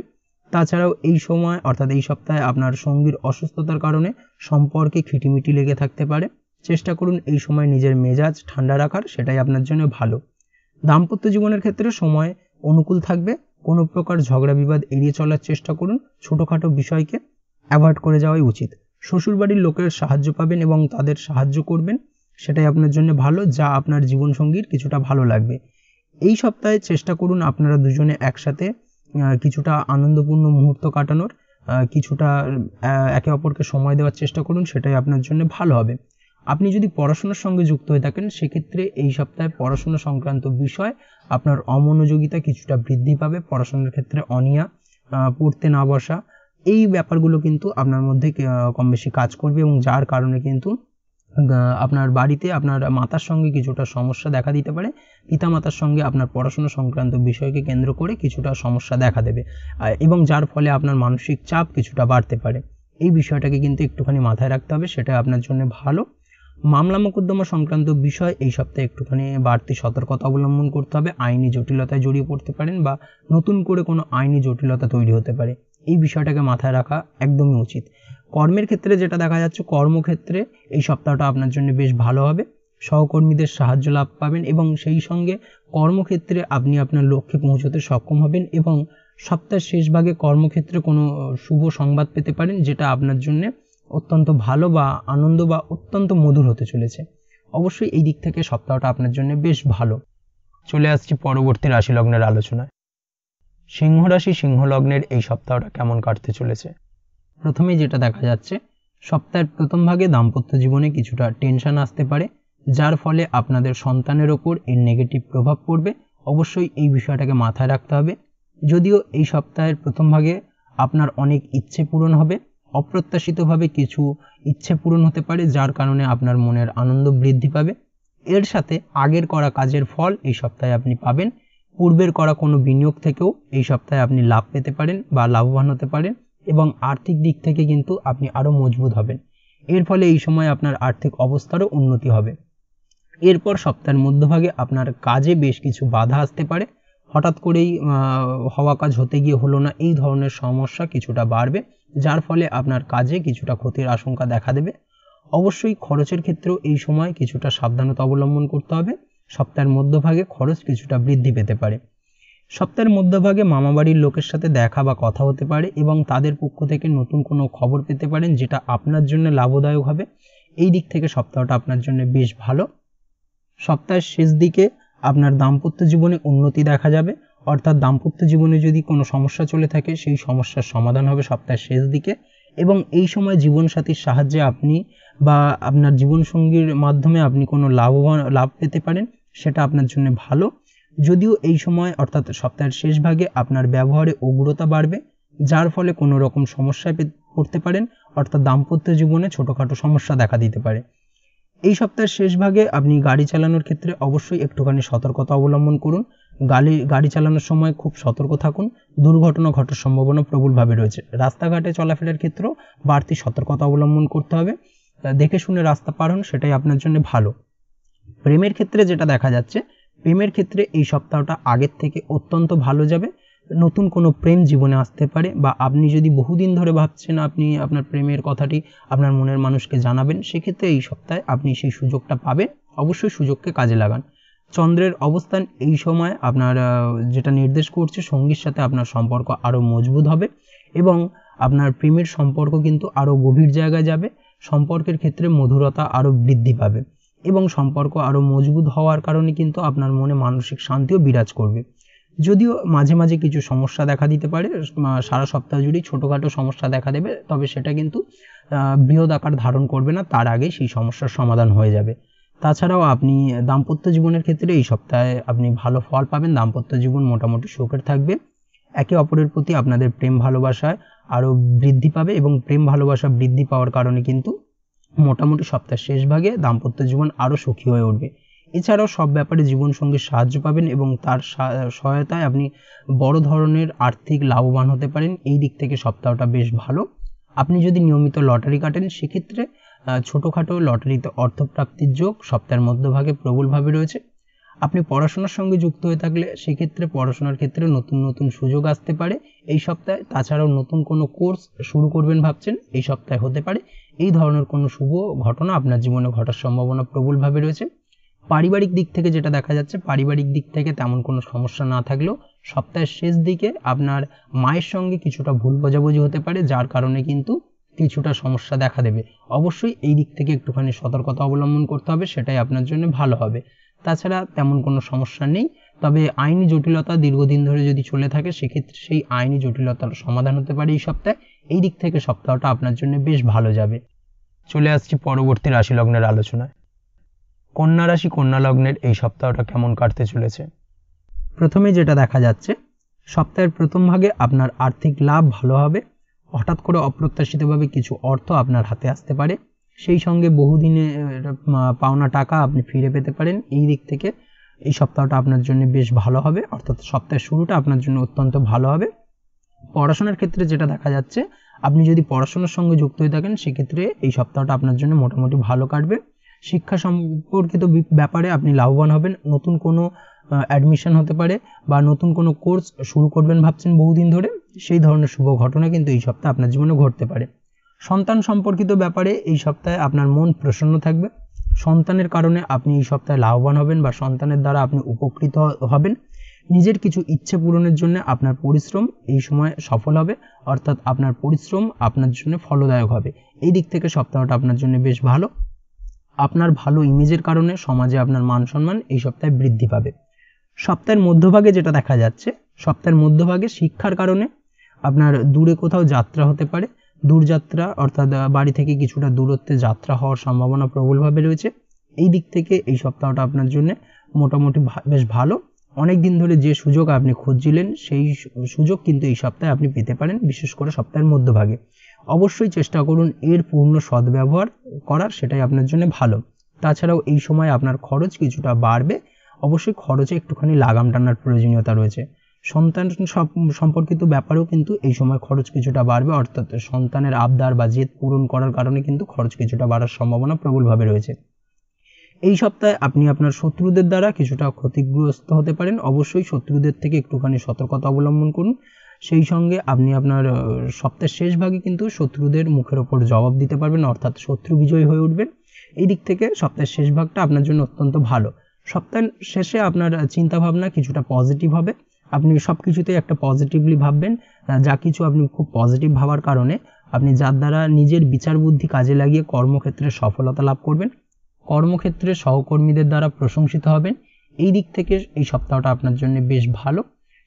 তাছাড়াও এই সময় অর্থাৎ এই সপ্তাহে আপনার সঙ্গীর অসুস্থতার কারণে সম্পর্কে খিটিমিটি লেগে থাকতে পারে। চেষ্টা করুন এই সময় নিজের মেজাজ ঠান্ডা রাখার, সেটাই আপনার জন্য ভালো। দাম্পত্য জীবনের ক্ষেত্রে সময় অনুকূল থাকবে। কোনো প্রকার ঝগড়া বিবাদ এড়িয়ে চলার চেষ্টা করুন, ছোটোখাটো বিষয়কে অ্যাভয়েড করে যাওয়াই উচিত। শ্বশুরবাড়ির লোকের সাহায্য পাবেন এবং তাদের সাহায্য করবেন, সেটাই আপনার জন্য ভালো, যা আপনার জীবনসঙ্গীর কিছুটা ভালো লাগবে। এই সপ্তাহে চেষ্টা করুন আপনারা দুজনে একসাথে কিছুটা আনন্দপূর্ণ মুহূর্ত কাটানোর, কিছুটা একে অপরকে সময় দেওয়ার চেষ্টা করুন, সেটাই আপনার জন্য ভালো হবে। আপনি যদি পড়াশোনার সঙ্গে যুক্ত হয়ে থাকেন, সেক্ষেত্রে এই সপ্তাহে পড়াশোনা সংক্রান্ত বিষয় আপনার অমনোযোগিতা কিছুটা বৃদ্ধি পাবে। পড়াশোনার ক্ষেত্রে অনীহা, পড়তে না বসা, এই ব্যাপারগুলো কিন্তু আপনার মধ্যে কম বেশি কাজ করবে এবং যার কারণে কিন্তু আপনার বাড়িতে আপনার মাতার সঙ্গে কিছুটা সমস্যা দেখা দিতে পারে, পিতামাতার সঙ্গে আপনার পড়াশোনা সংক্রান্ত বিষয়কে কেন্দ্র করে কিছুটা সমস্যা দেখা দেবে এবং যার ফলে আপনার মানসিক চাপ কিছুটা বাড়তে পারে। এই বিষয়টাকে কিন্তু একটুখানি মাথায় রাখতে হবে, সেটা আপনার জন্য ভালো। মামলা মোকদ্দমা সংক্রান্ত বিষয় এই সপ্তাহে একটুখানি বাড়তি সতর্কতা অবলম্বন করতে হবে। আইনি জটিলতায় জড়িয়ে পড়তে পারেন বা নতুন করে কোনো আইনি জটিলতা তৈরি হতে পারে, এই বিষয়টাকে মাথায় রাখা একদমই উচিত। কর্মের ক্ষেত্রে যেটা দেখা যাচ্ছে, কর্মক্ষেত্রে এই সপ্তাহটা আপনার জন্য বেশ ভালো হবে, সহকর্মীদের সাহায্য লাভ পাবেন এবং সেই সঙ্গে কর্মক্ষেত্রে আপনি আপনার লক্ষ্যে পৌঁছতে সক্ষম হবেন এবং সপ্তাহের শেষ ভাগে কর্মক্ষেত্রে কোনো শুভ সংবাদ পেতে পারেন, যেটা আপনার জন্য অত্যন্ত ভালো বা আনন্দ বা অত্যন্ত মধুর হতে চলেছে। অবশ্যই এই দিক থেকে সপ্তাহটা আপনার জন্য বেশ ভালো। চলে আসছি পরবর্তী রাশি লগ্নের আলোচনায়। সিংহ রাশি সিংহ লগ্নের এই সপ্তাহটা কেমন কাটতে চলেছে? প্রথমেই যেটা দেখা যাচ্ছে, সপ্তাহের প্রথম ভাগে দাম্পত্য জীবনে কিছুটা টেনশন আসতে পারে, যার ফলে আপনাদের সন্তানের ওপর এর নেগেটিভ প্রভাব পড়বে। অবশ্যই এই বিষয়টাকে মাথায় রাখতে হবে। যদিও এই সপ্তাহের প্রথম ভাগে আপনার অনেক ইচ্ছে পূরণ হবে, অপ্রত্যাশিতভাবে কিছু ইচ্ছে পূরণ হতে পারে, যার কারণে আপনার মনের আনন্দ বৃদ্ধি পাবে। এর সাথে আগের করা কাজের ফল এই সপ্তাহে আপনি পাবেন। পূর্বের করা কোনো বিনিয়োগ থেকেও এই সপ্তাহে আপনি লাভ পেতে পারেন বা লাভবান হতে পারেন এবং আর্থিক দিক থেকে কিন্তু আপনি আরও মজবুত হবেন। এর ফলে এই সময় আপনার আর্থিক অবস্থারও উন্নতি হবে। এরপর সপ্তাহের মধ্যভাগে আপনার কাজে বেশ কিছু বাধা আসতে পারে, হঠাৎ করেই হওয়া কাজ হতে গিয়ে হলো না, এই ধরনের সমস্যা কিছুটা বাড়বে, যার ফলে আপনার কাজে কিছুটা ক্ষতির আশঙ্কা দেখা দেবে। অবশ্যই খরচের ক্ষেত্রেও এই সময় কিছুটা সাবধানতা অবলম্বন করতে হবে। সপ্তাহের মধ্যভাগে খরচ কিছুটা বৃদ্ধি পেতে পারে। সপ্তাহের মধ্যভাগে মামাবাড়ির লোকের সাথে দেখা বা কথা হতে পারে এবং তাদের পক্ষ থেকে নতুন কোনো খবর পেতে পারেন, যেটা আপনার জন্য লাভদায়ক হবে। এই দিক থেকে সপ্তাহটা আপনার জন্য বেশ ভালো। সপ্তাহের শেষ দিকে আপনার দাম্পত্য জীবনে উন্নতি দেখা যাবে, অর্থাৎ দাম্পত্য জীবনে যদি কোনো সমস্যা চলে থাকে সেই সমস্যার সমাধান হবে সপ্তাহের শেষ দিকে এবং এই সময় জীবনসাথীর সাহায্যে আপনি বা আপনার জীবনসঙ্গীর মাধ্যমে আপনি কোনো লাভ পেতে পারেন, সেটা আপনার জন্য ভালো। যদিও এই সময় অর্থাৎ সপ্তাহের শেষ ভাগে আপনার ব্যবহারে উগ্রতা বাড়বে, যার ফলে কোনো রকম সমস্যায় পড়তে পারেন, অর্থাৎ দাম্পত্য জীবনে ছোটোখাটো সমস্যা দেখা দিতে পারে। এই সপ্তাহের শেষ ভাগে আপনি গাড়ি চালানোর ক্ষেত্রে অবশ্যই একটুখানি সতর্কতা অবলম্বন করুন। গাড়ি চালানোর সময় খুব সতর্ক থাকুন, দুর্ঘটনা ঘটার সম্ভাবনা প্রবলভাবে রয়েছে। রাস্তাঘাটে চলাফেরার ক্ষেত্রেও বাড়তি সতর্কতা অবলম্বন করতে হবে, দেখে শুনে রাস্তা পার হন, সেটাই আপনার জন্য ভালো। প্রেমের ক্ষেত্রে যেটা দেখা যাচ্ছে, প্রেমের ক্ষেত্রে এই সপ্তাহটা আগের থেকে অত্যন্ত ভালো যাবে। নতুন কোনো প্রেম জীবনে আসতে পারে বা আপনি যদি বহুদিন ধরে ভাবছেন আপনি আপনার প্রেমের কথাটি আপনার মনের মানুষকে জানাবেন, সেক্ষেত্রে এই সপ্তাহে আপনি সেই সুযোগটা পাবেন। অবশ্যই সুযোগকে কাজে লাগান। চন্দ্রের অবস্থান এই সময় আপনার যেটা নির্দেশ করছে, সঙ্গীর সাথে আপনার সম্পর্ক আরও মজবুত হবে এবং আপনার প্রেমের সম্পর্ক কিন্তু আরও গভীর জায়গায় যাবে। সম্পর্কের ক্ষেত্রে মধুরতা আরও বৃদ্ধি পাবে এবং সম্পর্ক আরও মজবুত হওয়ার কারণে কিন্তু আপনার মনে মানসিক শান্তিও বিরাজ করবে। যদিও মাঝে মাঝে কিছু সমস্যা দেখা দিতে পারে, সারা সপ্তাহ জুড়েই ছোটোখাটো সমস্যা দেখা দেবে, তবে সেটা কিন্তু বৃহৎ আকার ধারণ করবে না, তার আগেই সেই সমস্যার সমাধান হয়ে যাবে। তাছাড়াও আপনি দাম্পত্য জীবনের ক্ষেত্রে এই সপ্তাহে আপনি ভালো ফল পাবেন, দাম্পত্য জীবন মোটামুটি সুখের থাকবে। একে অপরের প্রতি আপনাদের প্রেম ভালোবাসায় আরও বৃদ্ধি পাবে এবং প্রেম ভালোবাসা বৃদ্ধি পাওয়ার কারণে কিন্তু মোটামুটি সপ্তাহের শেষ ভাগে দাম্পত্য জীবন আরও সুখী হয়ে উঠবে। এছাড়াও সব ব্যাপারে জীবনসঙ্গীর সাহায্য পাবেন এবং তার সহায়তায় আপনি বড় ধরনের আর্থিক লাভবান হতে পারেন। এই দিক থেকে সপ্তাহটা বেশ ভালো। আপনি যদি নিয়মিত লটারি কাটেন, সেক্ষেত্রে ছোটোখাটো লটারিতে অর্থপ্রাপ্তির যোগ সপ্তাহের মধ্যভাগে প্রবলভাবে রয়েছে। আপনি পড়াশোনার সঙ্গে যুক্ত হয়ে থাকলে সেক্ষেত্রে পড়াশোনার ক্ষেত্রে নতুন নতুন সুযোগ আসতে পারে এই সপ্তাহে। তাছাড়াও নতুন কোনো কোর্স শুরু করবেন ভাবছেন, এই সপ্তাহে হতে পারে। এই ধরনের কোনো শুভ ঘটনা আপনার জীবনে ঘটার সম্ভাবনা প্রবলভাবে রয়েছে। পারিবারিক দিক থেকে যেটা দেখা যাচ্ছে, পারিবারিক দিক থেকে তেমন কোনো সমস্যা না থাকলেও সপ্তাহের শেষ দিকে আপনার মায়ের সঙ্গে কিছুটা ভুল বোঝাবুঝি হতে পারে, যার কারণে কিন্তু কিছুটা সমস্যা দেখা দেবে। অবশ্যই এই দিক থেকে একটুখানি সতর্কতা অবলম্বন করতে হবে, সেটাই আপনার জন্য ভালো হবে। তাছাড়া তেমন কোনো সমস্যা নেই, তবে আইনি জটিলতা দীর্ঘদিন ধরে যদি চলে থাকে, সেক্ষেত্রে সেই আইনি জটিলতার সমাধান হতে পারে এই সপ্তাহে। এই দিক থেকে সপ্তাহটা আপনার জন্য বেশ ভালো যাবে। চলে আসছি পরবর্তী রাশি লগ্নের আলোচনায়। কন্যা রাশি কন্যা লগ্নের এই সপ্তাহটা কেমন কাটতে চলেছে? প্রথমে যেটা দেখা যাচ্ছে, সপ্তাহের প্রথম ভাগে আপনার আর্থিক লাভ ভালো হবে, হঠাৎ করে অপ্রত্যাশিতভাবে কিছু অর্থ আপনার হাতে আসতে পারে। সেই সঙ্গে বহুদিনে পাওনা টাকা আপনি ফিরে পেতে পারেন। এই দিক থেকে এই সপ্তাহটা আপনার জন্য বেশ ভালো হবে, অর্থাৎ সপ্তাহের শুরুটা আপনার জন্য অত্যন্ত ভালো হবে। পড়াশোনার ক্ষেত্রে যেটা দেখা যাচ্ছে, আপনি যদি পড়াশোনার সঙ্গে যুক্ত হয়ে থাকেন সেক্ষেত্রে এই সপ্তাহটা আপনার জন্য মোটামুটি ভালো কাটবে। শিক্ষা সম্পর্কিত ব্যাপারে আপনি লাভবান হবেন। নতুন কোনো অ্যাডমিশন হতে পারে বা নতুন কোনো কোর্স শুরু করবেন ভাবছেন বহুদিন ধরে, সেই ধরনের শুভ ঘটনা কিন্তু এই সপ্তাহে আপনার জীবনে ঘটতে পারে। সন্তান সম্পর্কিত ব্যাপারে এই সপ্তাহে আপনার মন প্রসন্ন থাকবে। সন্তানের কারণে আপনি এই সপ্তাহে লাভবান হবেন বা সন্তানের দ্বারা আপনি উপকৃত হবেন। নিজের কিছু ইচ্ছে পূরণের জন্য আপনার পরিশ্রম এই সময় সফল হবে, অর্থাৎ আপনার পরিশ্রম আপনার জন্য ফলদায়ক হবে। এই দিক থেকে সপ্তাহটা আপনার জন্য বেশ ভালো। আপনার ভালো ইমেজের কারণে সমাজে আপনার মান সম্মান এই সপ্তাহে বৃদ্ধি পাবে। সপ্তাহের মধ্যভাগে যেটা দেখা যাচ্ছে, সপ্তাহের মধ্যভাগে শিক্ষার কারণে আপনার দূরে কোথাও যাত্রা হতে পারে। দূরযাত্রা অর্থাৎ বাড়ি থেকে কিছুটা দূরত্বে যাত্রা হওয়ার সম্ভাবনা প্রবলভাবে রয়েছে। এই দিক থেকে এই সপ্তাহটা আপনার জন্য মোটামুটি বেশ ভালো। অনেক দিন ধরে যে সুযোগ আপনি খুঁজছিলেন সেই সুযোগ কিন্তু এই সপ্তাহে আপনি পেতে পারেন, বিশেষ করে সপ্তাহের মধ্যভাগে। অবশ্যই চেষ্টা করুন এর পূর্ণ সদ্ব্যবহার করার, সেটাই আপনার জন্য ভালো। তাছাড়াও এই সময় আপনার খরচ কিছুটা বাড়বে, অবশ্যই খরচে একটুখানি লাগাম টানার প্রয়োজনীয়তা রয়েছে। সন্তান সম্পর্কিত ব্যাপারেও কিন্তু এই সময় খরচ কিছুটা বাড়বে, অর্থাৎ সন্তানের আবদার বা জেদ পূরণ করার কারণে কিন্তু খরচ কিছুটা বাড়ার সম্ভাবনা প্রবলভাবে রয়েছে। এই সপ্তাহে আপনি আপনার শত্রুদের দ্বারা কিছুটা ক্ষতিগ্রস্ত হতে পারেন। অবশ্যই শত্রুদের থেকে একটুখানি সতর্কতা অবলম্বন করুন। সেই সঙ্গে আপনি আপনার সপ্তাহের শেষ ভাগে কিন্তু শত্রুদের মুখের ওপর জবাব দিতে পারবেন, অর্থাৎ শত্রু বিজয়ী হয়ে উঠবেন। এই দিক থেকে সপ্তাহের শেষ ভাগটা আপনার জন্য অত্যন্ত ভালো। সপ্তাহের শেষে আপনার চিন্তাভাবনা কিছুটা পজিটিভ হবে। আপনি সব কিছুতেই একটা পজিটিভলি ভাববেন। যা কিছু আপনি খুব পজিটিভ ভাবার কারণে আপনি যার দ্বারা নিজের বিচার বুদ্ধি কাজে লাগিয়ে কর্মক্ষেত্রে সফলতা লাভ করবেন। কর্মক্ষেত্রে সহকর্মীদের দ্বারা প্রশংসিত হবেন। এই দিক থেকে এই সপ্তাহটা আপনার জন্য বেশ ভালো।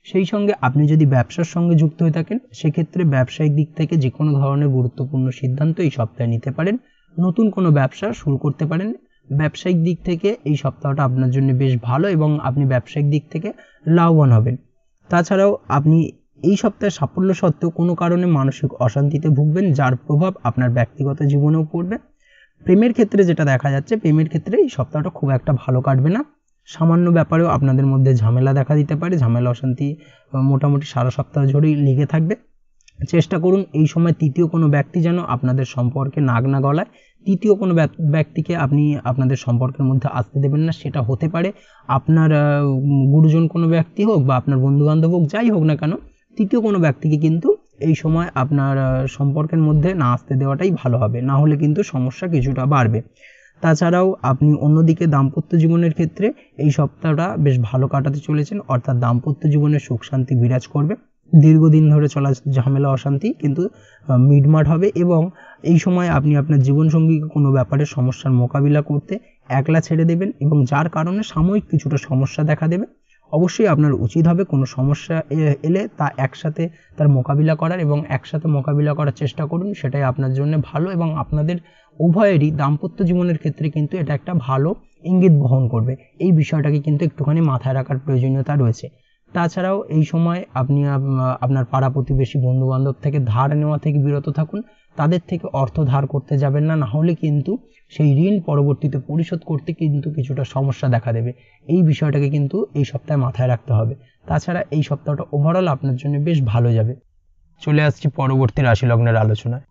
সেই সঙ্গে আপনি যদি ব্যবসার সঙ্গে যুক্ত হয়ে থাকেন সেক্ষেত্রে ব্যবসায়িক দিক থেকে যে কোনো ধরনের গুরুত্বপূর্ণ সিদ্ধান্ত এই সপ্তাহে নিতে পারেন। নতুন কোনো ব্যবসা শুরু করতে পারেন। ব্যবসায়িক দিক থেকে এই সপ্তাহটা আপনার জন্য বেশ ভালো এবং আপনি ব্যবসায়িক দিক থেকে লাভবান হবেন। তাছাড়াও আপনি এই সপ্তাহে সাফল্য সত্ত্বেও কোনো কারণে মানসিক অশান্তিতে ভুগবেন, যার প্রভাব আপনার ব্যক্তিগত জীবনেও পড়বে। প্রেমের ক্ষেত্রে যেটা দেখা যাচ্ছে, প্রেমের ক্ষেত্রে এই সপ্তাহটা খুব একটা ভালো কাটবে না। সামান্য ব্যাপারেও আপনাদের মধ্যে ঝামেলা দেখা দিতে পারে। ঝামেলা অশান্তি মোটামুটি সারা সপ্তাহ জুড়েই লেগে থাকবে। চেষ্টা করুন এই সময় তৃতীয় কোনো ব্যক্তি যেন আপনাদের সম্পর্কে নাক না গলায়। তৃতীয় কোনো ব্যক্তিকে আপনি আপনাদের সম্পর্কের মধ্যে আসতে দেবেন না। সেটা হতে পারে আপনার গুরুজন কোনো ব্যক্তি হোক বা আপনার বন্ধুবান্ধব হোক, যাই হোক না কেন, তৃতীয় কোনো ব্যক্তিকে কিন্তু এই সময় আপনার সম্পর্কের মধ্যে না আসতে দেওয়াটাই ভালো হবে, না হলে কিন্তু সমস্যা কিছুটা বাড়বে। তাছাড়াও আপনি অন্যদিকে দাম্পত্য জীবনের ক্ষেত্রে এই সপ্তাহটা বেশ ভালো কাটাতে চলেছেন, অর্থাৎ দাম্পত্য জীবনে সুখ শান্তি বিরাজ করবে। দীর্ঘদিন ধরে চলা ঝামেলা অশান্তি কিন্তু মিটমাট হবে এবং এই সময় আপনি আপনার জীবনসঙ্গীকে কোনো ব্যাপারে সমস্যার মোকাবিলা করতে একলা ছেড়ে দেবেন এবং যার কারণে সাময়িক কিছুটা সমস্যা দেখা দেবে। অবশ্যই আপনার উচিত হবে কোনো সমস্যা এলে তা একসাথে তার মোকাবিলা করার এবং একসাথে মোকাবিলা করার চেষ্টা করুন। সেটাই আপনার জন্য ভালো এবং আপনাদের উভয়েরই দাম্পত্য জীবনের ক্ষেত্রে কিন্তু এটা একটা ভালো ইঙ্গিত বহন করবে। এই বিষয়টাকে কিন্তু একটুখানি মাথায় রাখার প্রয়োজনীয়তা রয়েছে। তাছাড়াও এই সময় আপনি আপনার পাড়া প্রতিবেশী বন্ধুবান্ধব থেকে ধার নেওয়া থেকে বিরত থাকুন। তাদের থেকে অর্থ ধার করতে যাবেন না, না হলে কিন্তু সেই ঋণ পরবর্তীতে পরিশোধ করতে কিন্তু কিছুটা সমস্যা দেখা দেবে। এই বিষয়টাকে কিন্তু এই সপ্তাহে মাথায় রাখতে হবে। তাছাড়া এই সপ্তাহটা ওভারঅল আপনার জন্য বেশ ভালো যাবে। চলে আসছি পরবর্তী রাশি লগ্নের আলোচনায়।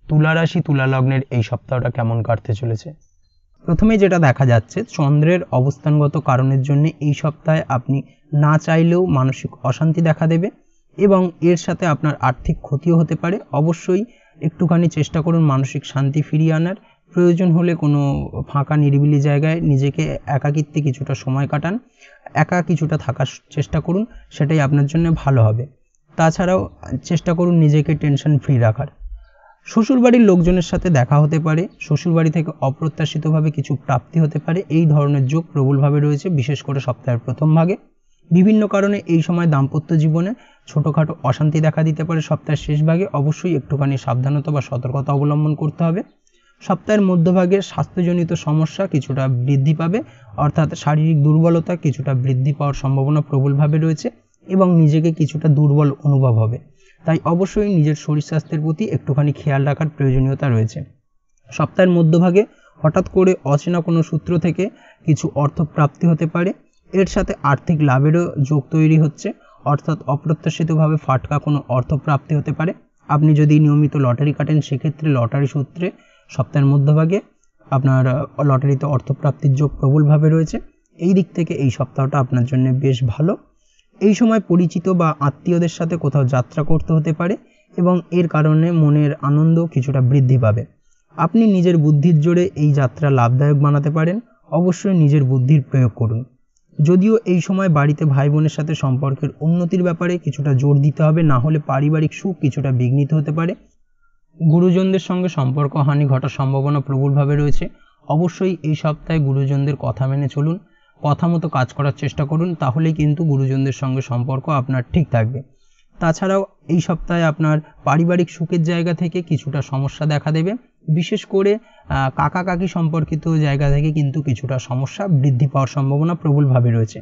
তুলা রাশি তুলা লগ্নের এই সপ্তাহটা কেমন কাটতে চলেছে? প্রথমে যেটা দেখা যাচ্ছে, চন্দ্রের অবস্থানগত কারণের জন্য এই সপ্তাহে আপনি না চাইলেও মানসিক অশান্তি দেখা দেবে এবং এর সাথে আপনার আর্থিক ক্ষতিও হতে পারে। অবশ্যই একটুখানি চেষ্টা করুন মানসিক শান্তি ফিরিয়ে আনার। প্রয়োজন হলে কোনো ফাঁকা নিরিবিলি জায়গায় নিজেকে একাকিত্বে কিছুটা সময় কাটান, একা কিছুটা থাকার চেষ্টা করুন, সেটাই আপনার জন্য ভালো হবে। তাছাড়াও চেষ্টা করুন নিজেকে টেনশন ফ্রি রাখার। শ্বশুরবাড়ির লোকজনের সাথে দেখা হতে পারে, শ্বশুরবাড়ি থেকে অপ্রত্যাশিতভাবে কিছু প্রাপ্তি হতে পারে। এই ধরনের যোগ প্রবলভাবে রয়েছে, বিশেষ করে সপ্তাহের প্রথম ভাগে। বিভিন্ন কারণে এই সময় দাম্পত্য জীবনে ছোটোখাটো অশান্তি দেখা দিতে পারে। সপ্তাহের শেষ ভাগে অবশ্যই একটুখানি সাবধানতা বা সতর্কতা অবলম্বন করতে হবে। সপ্তাহের মধ্যভাগে স্বাস্থ্যজনিত সমস্যা কিছুটা বৃদ্ধি পাবে, অর্থাৎ শারীরিক দুর্বলতা কিছুটা বৃদ্ধি পাওয়ার সম্ভাবনা প্রবলভাবে রয়েছে এবং নিজেকে কিছুটা দুর্বল অনুভব হবে। তাই অবশ্যই নিজের শরীর স্বাস্থ্যের প্রতি একটুখানি খেয়াল রাখার প্রয়োজনীয়তা রয়েছে। সপ্তাহের মধ্যভাগে হঠাৎ করে অচেনা কোনো সূত্র থেকে কিছু অর্থ প্রাপ্তি হতে পারে। এর সাথে আর্থিক লাভেরও যোগ তৈরি হচ্ছে, অর্থাৎ অপ্রত্যাশিতভাবে ফাটকা কোনো অর্থ প্রাপ্তি হতে পারে। আপনি যদি নিয়মিত লটারি কাটেন সেক্ষেত্রে লটারি সূত্রে সপ্তাহের মধ্যভাগে আপনার লটারিতে অর্থপ্রাপ্তির যোগ প্রবলভাবে রয়েছে। এই দিক থেকে এই সপ্তাহটা আপনার জন্য বেশ ভালো। এই সময় পরিচিত বা আত্মীয়দের সাথে কোথাও যাত্রা করতে হতে পারে এবং এর কারণে মনের আনন্দ কিছুটা বৃদ্ধি পাবে। আপনি নিজের বুদ্ধির জোরে এই যাত্রা লাভদায়ক বানাতে পারেন। অবশ্যই নিজের বুদ্ধির প্রয়োগ করুন। যদিও এই সময় বাড়িতে ভাই বোনের সাথে সম্পর্কের উন্নতির ব্যাপারে কিছুটা জোর দিতে হবে, না হলে পারিবারিক সুখ কিছুটা বিঘ্নিত হতে পারে। গুরুজনদের সঙ্গে সম্পর্ক হানি ঘটার সম্ভাবনা প্রবলভাবে রয়েছে। অবশ্যই এই সপ্তাহে গুরুজনদের কথা মেনে চলুন, কথা মতো কাজ করার চেষ্টা করুন, তাহলেই কিন্তু গুরুজনদের সঙ্গে সম্পর্ক আপনার ঠিক থাকবে। তাছাড়াও এই সপ্তাহে আপনার পারিবারিক সুখের জায়গা থেকে কিছুটা সমস্যা দেখা দেবে, বিশেষ করে কাকা কাকি সম্পর্কিত জায়গা থেকে কিন্তু কিছুটা সমস্যা বৃদ্ধি পাওয়ার সম্ভাবনা প্রবলভাবে রয়েছে।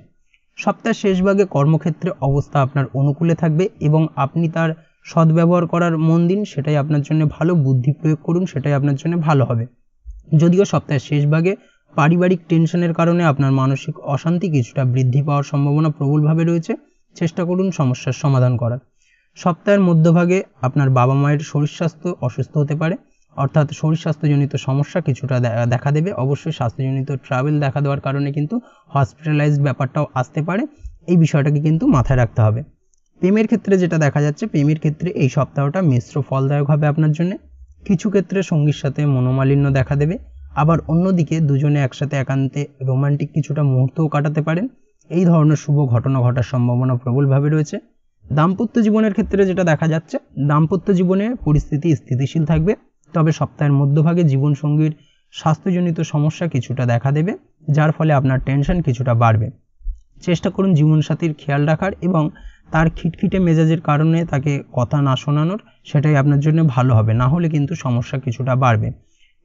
সপ্তাহের শেষ ভাগে কর্মক্ষেত্রে অবস্থা আপনার অনুকূলে থাকবে এবং আপনি তার সদ্ব্যবহার করার মন দিন, সেটাই আপনার জন্য ভালো। বুদ্ধি প্রয়োগ করুন, সেটাই আপনার জন্য ভালো হবে। যদিও সপ্তাহের শেষ ভাগে পারিবারিক টেনশনের কারণে আপনার মানসিক অশান্তি কিছুটা বৃদ্ধি পাওয়ার সম্ভাবনা প্রবলভাবে রয়েছে। চেষ্টা করুন সমস্যার সমাধান করার। সপ্তাহের মধ্যভাগে আপনার বাবা মায়ের শরীর স্বাস্থ্য অসুস্থ হতে পারে, অর্থাৎ শরীর স্বাস্থ্যজনিত সমস্যা কিছুটা দেখা দেবে। অবশ্যই স্বাস্থ্যজনিত ট্রাভেল দেখা দেওয়ার কারণে কিন্তু হসপিটালাইজড ব্যাপারটাও আসতে পারে, এই বিষয়টাকে কিন্তু মাথায় রাখতে হবে। প্রেমের ক্ষেত্রে যেটা দেখা যাচ্ছে, প্রেমের ক্ষেত্রে এই সপ্তাহটা মিশ্র ফলদায়ক হবে আপনার জন্য। কিছু ক্ষেত্রে সঙ্গীর সাথে মনোমালিন্য দেখা দেবে, আবার অন্যদিকে দুজনে একসাথে একান্তে রোমান্টিক কিছুটা মুহূর্তও কাটাতে পারেন। এই ধরনের শুভ ঘটনা ঘটার সম্ভাবনা প্রবলভাবে রয়েছে। দাম্পত্য জীবনের ক্ষেত্রে যেটা দেখা যাচ্ছে, দাম্পত্য জীবনে পরিস্থিতি স্থিতিশীল থাকবে, তবে সপ্তাহের মধ্যভাগে জীবনসঙ্গীর স্বাস্থ্যজনিত সমস্যা কিছুটা দেখা দেবে, যার ফলে আপনার টেনশন কিছুটা বাড়বে। চেষ্টা করুন জীবনসাথীর খেয়াল রাখার এবং তার খিটখিটে মেজাজের কারণে তাকে কথা না শোনানোর, সেটাই আপনার জন্য ভালো হবে, না হলে কিন্তু সমস্যা কিছুটা বাড়বে।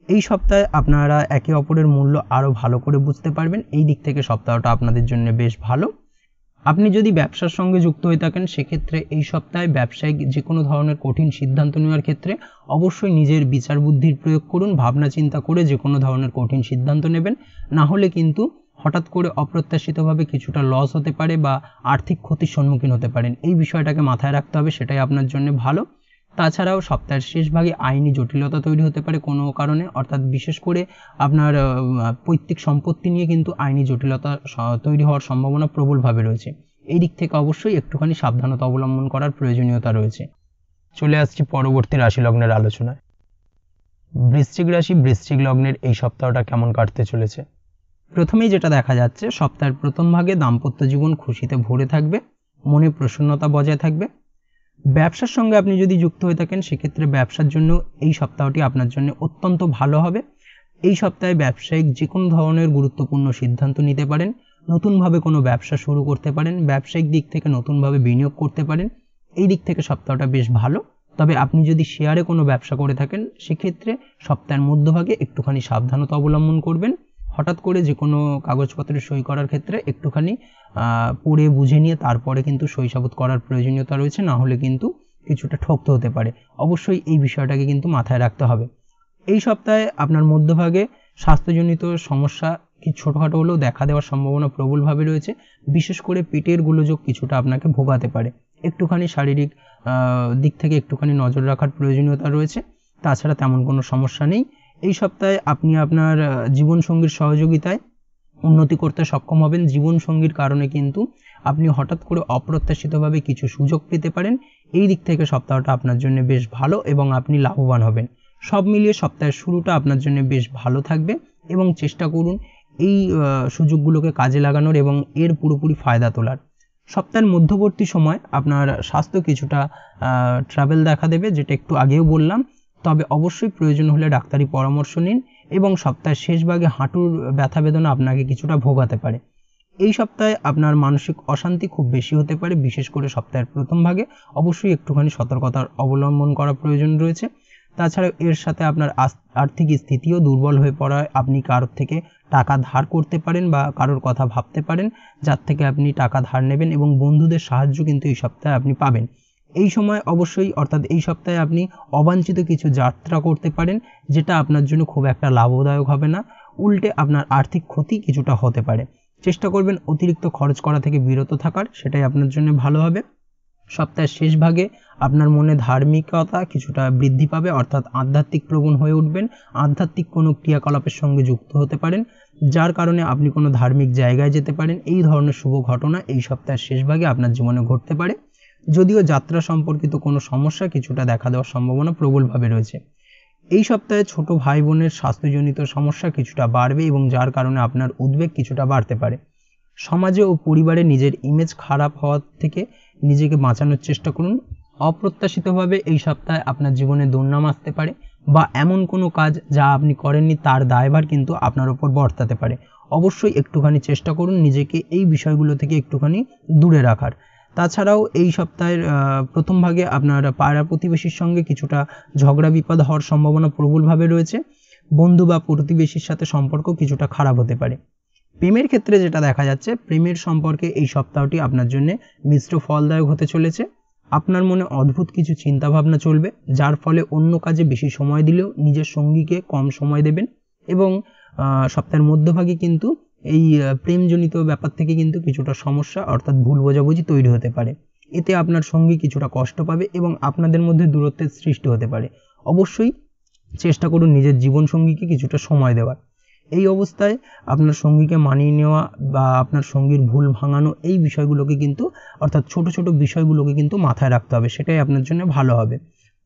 এই সপ্তাহে আপনারা একে অপরের মূল্য আরও ভালো করে বুঝতে পারবেন। এই দিক থেকে সপ্তাহটা আপনাদের জন্য বেশ ভালো। আপনি যদি ব্যবসার সঙ্গে যুক্ত হয়ে থাকেন সেক্ষেত্রে এই সপ্তাহে ব্যবসায়িক যে কোনো ধরনের কঠিন সিদ্ধান্ত নেওয়ার ক্ষেত্রে অবশ্যই নিজের বিচার বুদ্ধির প্রয়োগ করুন, ভাবনা চিন্তা করে যে কোনো ধরনের কঠিন সিদ্ধান্ত নেবেন, না হলে কিন্তু হঠাৎ করে অপ্রত্যাশিতভাবে কিছুটা লস হতে পারে বা আর্থিক ক্ষতির সম্মুখীন হতে পারেন। এই বিষয়টাকে মাথায় রাখতে হবে, সেটাই আপনার জন্য ভালো। তাছাড়াও সপ্তাহের শেষ ভাগে আইনি জটিলতা তৈরি হতে পারে কোনো কারণে, অর্থাৎ বিশেষ করে আপনার পৈতৃক সম্পত্তি নিয়ে কিন্তু আইনি জটিলতা তৈরি হওয়ার সম্ভাবনা প্রবলভাবে রয়েছে। এই দিক থেকে অবশ্যই একটুখানি সাবধানতা অবলম্বন করার প্রয়োজনীয়তা রয়েছে। চলে আসছি পরবর্তী রাশি লগ্নের আলোচনায়। বৃশ্চিক রাশি, বৃশ্চিক লগ্নের এই সপ্তাহটা কেমন কাটতে চলেছে? প্রথমেই যেটা দেখা যাচ্ছে, সপ্তাহের প্রথম ভাগে দাম্পত্য জীবন খুশিতে ভরে থাকবে, মনে প্রসন্নতা বজায় থাকবে। ব্যবসার সঙ্গে আপনি যদি যুক্ত হয়ে থাকেন সেক্ষেত্রে ব্যবসার জন্য এই সপ্তাহটি আপনার জন্য অত্যন্ত ভালো হবে। এই সপ্তাহে ব্যবসায়িক যে কোনো ধরনের গুরুত্বপূর্ণ সিদ্ধান্ত নিতে পারেন, নতুনভাবে কোনো ব্যবসা শুরু করতে পারেন, ব্যবসায়িক দিক থেকে নতুনভাবে বিনিয়োগ করতে পারেন। এই দিক থেকে সপ্তাহটা বেশ ভালো। তবে আপনি যদি শেয়ারে কোনো ব্যবসা করে থাকেন সেক্ষেত্রে সপ্তাহের মধ্যভাগে একটুখানি সাবধানতা অবলম্বন করবেন। হঠাৎ করে যে কোনো কাগজপত্রে সই করার ক্ষেত্রে একটুখানি পড়ে বুঝে নিয়ে তারপরে কিন্তু সই সাবুত করার প্রয়োজনীয়তা রয়েছে, না হলে কিন্তু কিছুটা ঠকতে হতে পারে। অবশ্যই এই বিষয়টাকে কিন্তু মাথায় রাখতে হবে। এই সপ্তাহে আপনার মধ্যভাগে স্বাস্থ্যজনিত সমস্যা কি ছোটোখাটো হলেও দেখা দেওয়ার সম্ভাবনা প্রবলভাবে রয়েছে। বিশেষ করে পেটের গোলযোগ কিছুটা আপনাকে ভোগাতে পারে। একটুখানি শারীরিক দিক থেকে একটুখানি নজর রাখার প্রয়োজনীয়তা রয়েছে। তাছাড়া তেমন কোনো সমস্যা নেই। এই সপ্তাহে আপনি আপনার জীবনসঙ্গীর সহযোগিতায় উন্নতি করতে সক্ষম হবেন। জীবনসঙ্গীর কারণে কিন্তু আপনি হঠাৎ করে অপ্রত্যাশিতভাবে কিছু সুযোগ পেতে পারেন। এই দিক থেকে সপ্তাহটা আপনার জন্য বেশ ভালো এবং আপনি লাভবান হবেন। সব মিলিয়ে সপ্তাহের শুরুটা আপনার জন্য বেশ ভালো থাকবে এবং চেষ্টা করুন এই সুযোগগুলোকে কাজে লাগানোর এবং এর পুরোপুরি ফায়দা তোলার। সপ্তাহের মধ্যবর্তী সময় আপনার স্বাস্থ্য কিছুটা ট্রাভেল দেখা দেবে, যেটা একটু আগেও বললাম। তবে অবশ্যই প্রয়োজন হলে ডাক্তারি পরামর্শ নিন এবং সপ্তাহের শেষ ভাগে হাঁটুর ব্যথা বেদনা আপনাকে কিছুটা ভোগাতে পারে। এই সপ্তাহে আপনার মানসিক অশান্তি খুব বেশি হতে পারে, বিশেষ করে সপ্তাহের প্রথম ভাগে। অবশ্যই একটুখানি সতর্কতার অবলম্বন করা প্রয়োজন রয়েছে। তাছাড়া এর সাথে আপনার আর্থিক স্থিতিও দুর্বল হয়ে পড়ায় আপনি কারোর থেকে টাকা ধার করতে পারেন বা কারোর কথা ভাবতে পারেন, যার থেকে আপনি টাকা ধার নেবেন এবং বন্ধুদের সাহায্য কিন্তু এই সপ্তাহে আপনি পাবেন। এই সময় অবশ্যই অর্থাৎ এই সপ্তাহে আপনি অবাঞ্ছিত কিছু যাত্রা করতে পারেন, যেটা আপনার জন্য খুব একটা লাভদায়ক হবে না, উল্টে আপনার আর্থিক ক্ষতি কিছুটা হতে পারে। চেষ্টা করবেন অতিরিক্ত খরচ করা থেকে বিরত থাকার, সেটাই আপনার জন্য ভালো হবে। সপ্তাহের শেষ ভাগে আপনার মনে ধার্মিকতা কিছুটা বৃদ্ধি পাবে, অর্থাৎ আধ্যাত্মিক প্রবণ হয়ে উঠবেন, আধ্যাত্মিক কোনো ক্রিয়াকলাপের সঙ্গে যুক্ত হতে পারেন, যার কারণে আপনি কোনো ধার্মিক জায়গায় যেতে পারেন। এই ধরনের শুভ ঘটনা এই সপ্তাহের শেষ ভাগে আপনার জীবনে ঘটতে পারে। যদিও যাত্রা সম্পর্কিত কোনো সমস্যা কিছুটা দেখা দেওয়ার সম্ভাবনা প্রবলভাবে রয়েছে। এই সপ্তাহে ছোট ভাই বোনের স্বাস্থ্যজনিত সমস্যা কিছুটা বাড়বে এবং যার কারণে আপনার উদ্বেগ কিছুটা বাড়তে পারে। সমাজে ও পরিবারে নিজের ইমেজ খারাপ হওয়া থেকে নিজেকে বাঁচানোর চেষ্টা করুন। অপ্রত্যাশিতভাবে এই সপ্তাহে আপনার জীবনে দুর্নাম আসতে পারে, বা এমন কোনো কাজ যা আপনি করেননি তার দায়ভার কিন্তু আপনার উপর বর্তাতে পারে। অবশ্যই একটুখানি চেষ্টা করুন নিজেকে এই বিষয়গুলো থেকে একটুখানি দূরে রাখার। তাছাড়াও এই সপ্তাহের প্রথম ভাগে আপনার পাড়া প্রতিবেশীর সঙ্গে কিছুটা ঝগড়া বিপদ হওয়ার সম্ভাবনা প্রবলভাবে রয়েছে। বন্ধু বা প্রতিবেশীর সাথে সম্পর্ক কিছুটা খারাপ হতে পারে। প্রেমের ক্ষেত্রে যেটা দেখা যাচ্ছে, প্রেমের সম্পর্কে এই সপ্তাহটি আপনার জন্য মিশ্র ফলদায়ক হতে চলেছে। আপনার মনে অদ্ভুত কিছু চিন্তাভাবনা চলবে, যার ফলে অন্য কাজে বেশি সময় দিলেও নিজের সঙ্গীকে কম সময় দেবেন, এবং সপ্তাহের মধ্যভাগে কিন্তু এই প্রেমজনিত ব্যাপার থেকে কিন্তু কিছুটা সমস্যা অর্থাৎ ভুল বোঝাবুঝি তৈরি হতে পারে। এতে আপনার সঙ্গী কিছুটা কষ্ট পাবে এবং আপনাদের মধ্যে দূরত্বের সৃষ্টি হতে পারে। অবশ্যই চেষ্টা করুন নিজের জীবনসঙ্গীকে কিছুটা সময় দেওয়ার। এই অবস্থায় আপনার সঙ্গীকে মানিয়ে নেওয়া বা আপনার সঙ্গীর ভুল ভাঙানো, এই বিষয়গুলোকে কিন্তু অর্থাৎ ছোট ছোট বিষয়গুলোকে কিন্তু মাথায় রাখতে হবে, সেটাই আপনার জন্য ভালো হবে।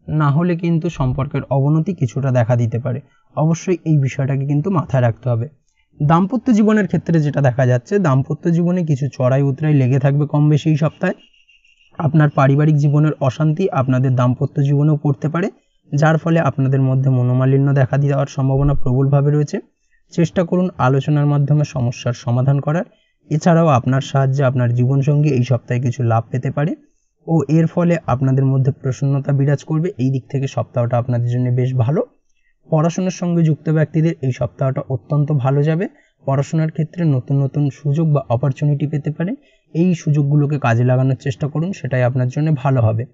না হলে কিন্তু সম্পর্কের অবনতি কিছুটা দেখা দিতে পারে। অবশ্যই এই বিষয়টাকে কিন্তু মাথায় রাখতে হবে। দাম্পত্য জীবনের ক্ষেত্রে যেটা দেখা যাচ্ছে, দাম্পত্য জীবনে কিছু চড়াই উতরাই লেগে থাকবে কম বেশি এই সপ্তাহে। আপনার পারিবারিক জীবনের অশান্তি আপনাদের দাম্পত্য জীবনেও পড়তে পারে, যার ফলে আপনাদের মধ্যে মনোমালিন্য দেখা দেওয়ার সম্ভাবনা প্রবলভাবে রয়েছে। চেষ্টা করুন আলোচনার মাধ্যমে সমস্যার সমাধান করার। এছাড়াও আপনার সাহায্যে আপনার জীবনসঙ্গী এই সপ্তাহে কিছু লাভ পেতে পারে ও এর ফলে আপনাদের মধ্যে প্রসন্নতা বিরাজ করবে। এই দিক থেকে সপ্তাহটা আপনাদের জন্য বেশ ভালো। পড়াশোনার সঙ্গে যুক্ত ব্যক্তিদের এই সপ্তাহটা অত্যন্ত ভালো যাবে। পড়াশোনার ক্ষেত্রে নতুন নতুন সুযোগ বা অপরচুনিটি পেতে পারেন। এই সুযোগগুলোকে কাজে লাগানোর চেষ্টা করুন, সেটাই আপনার জন্য ভালো হবে।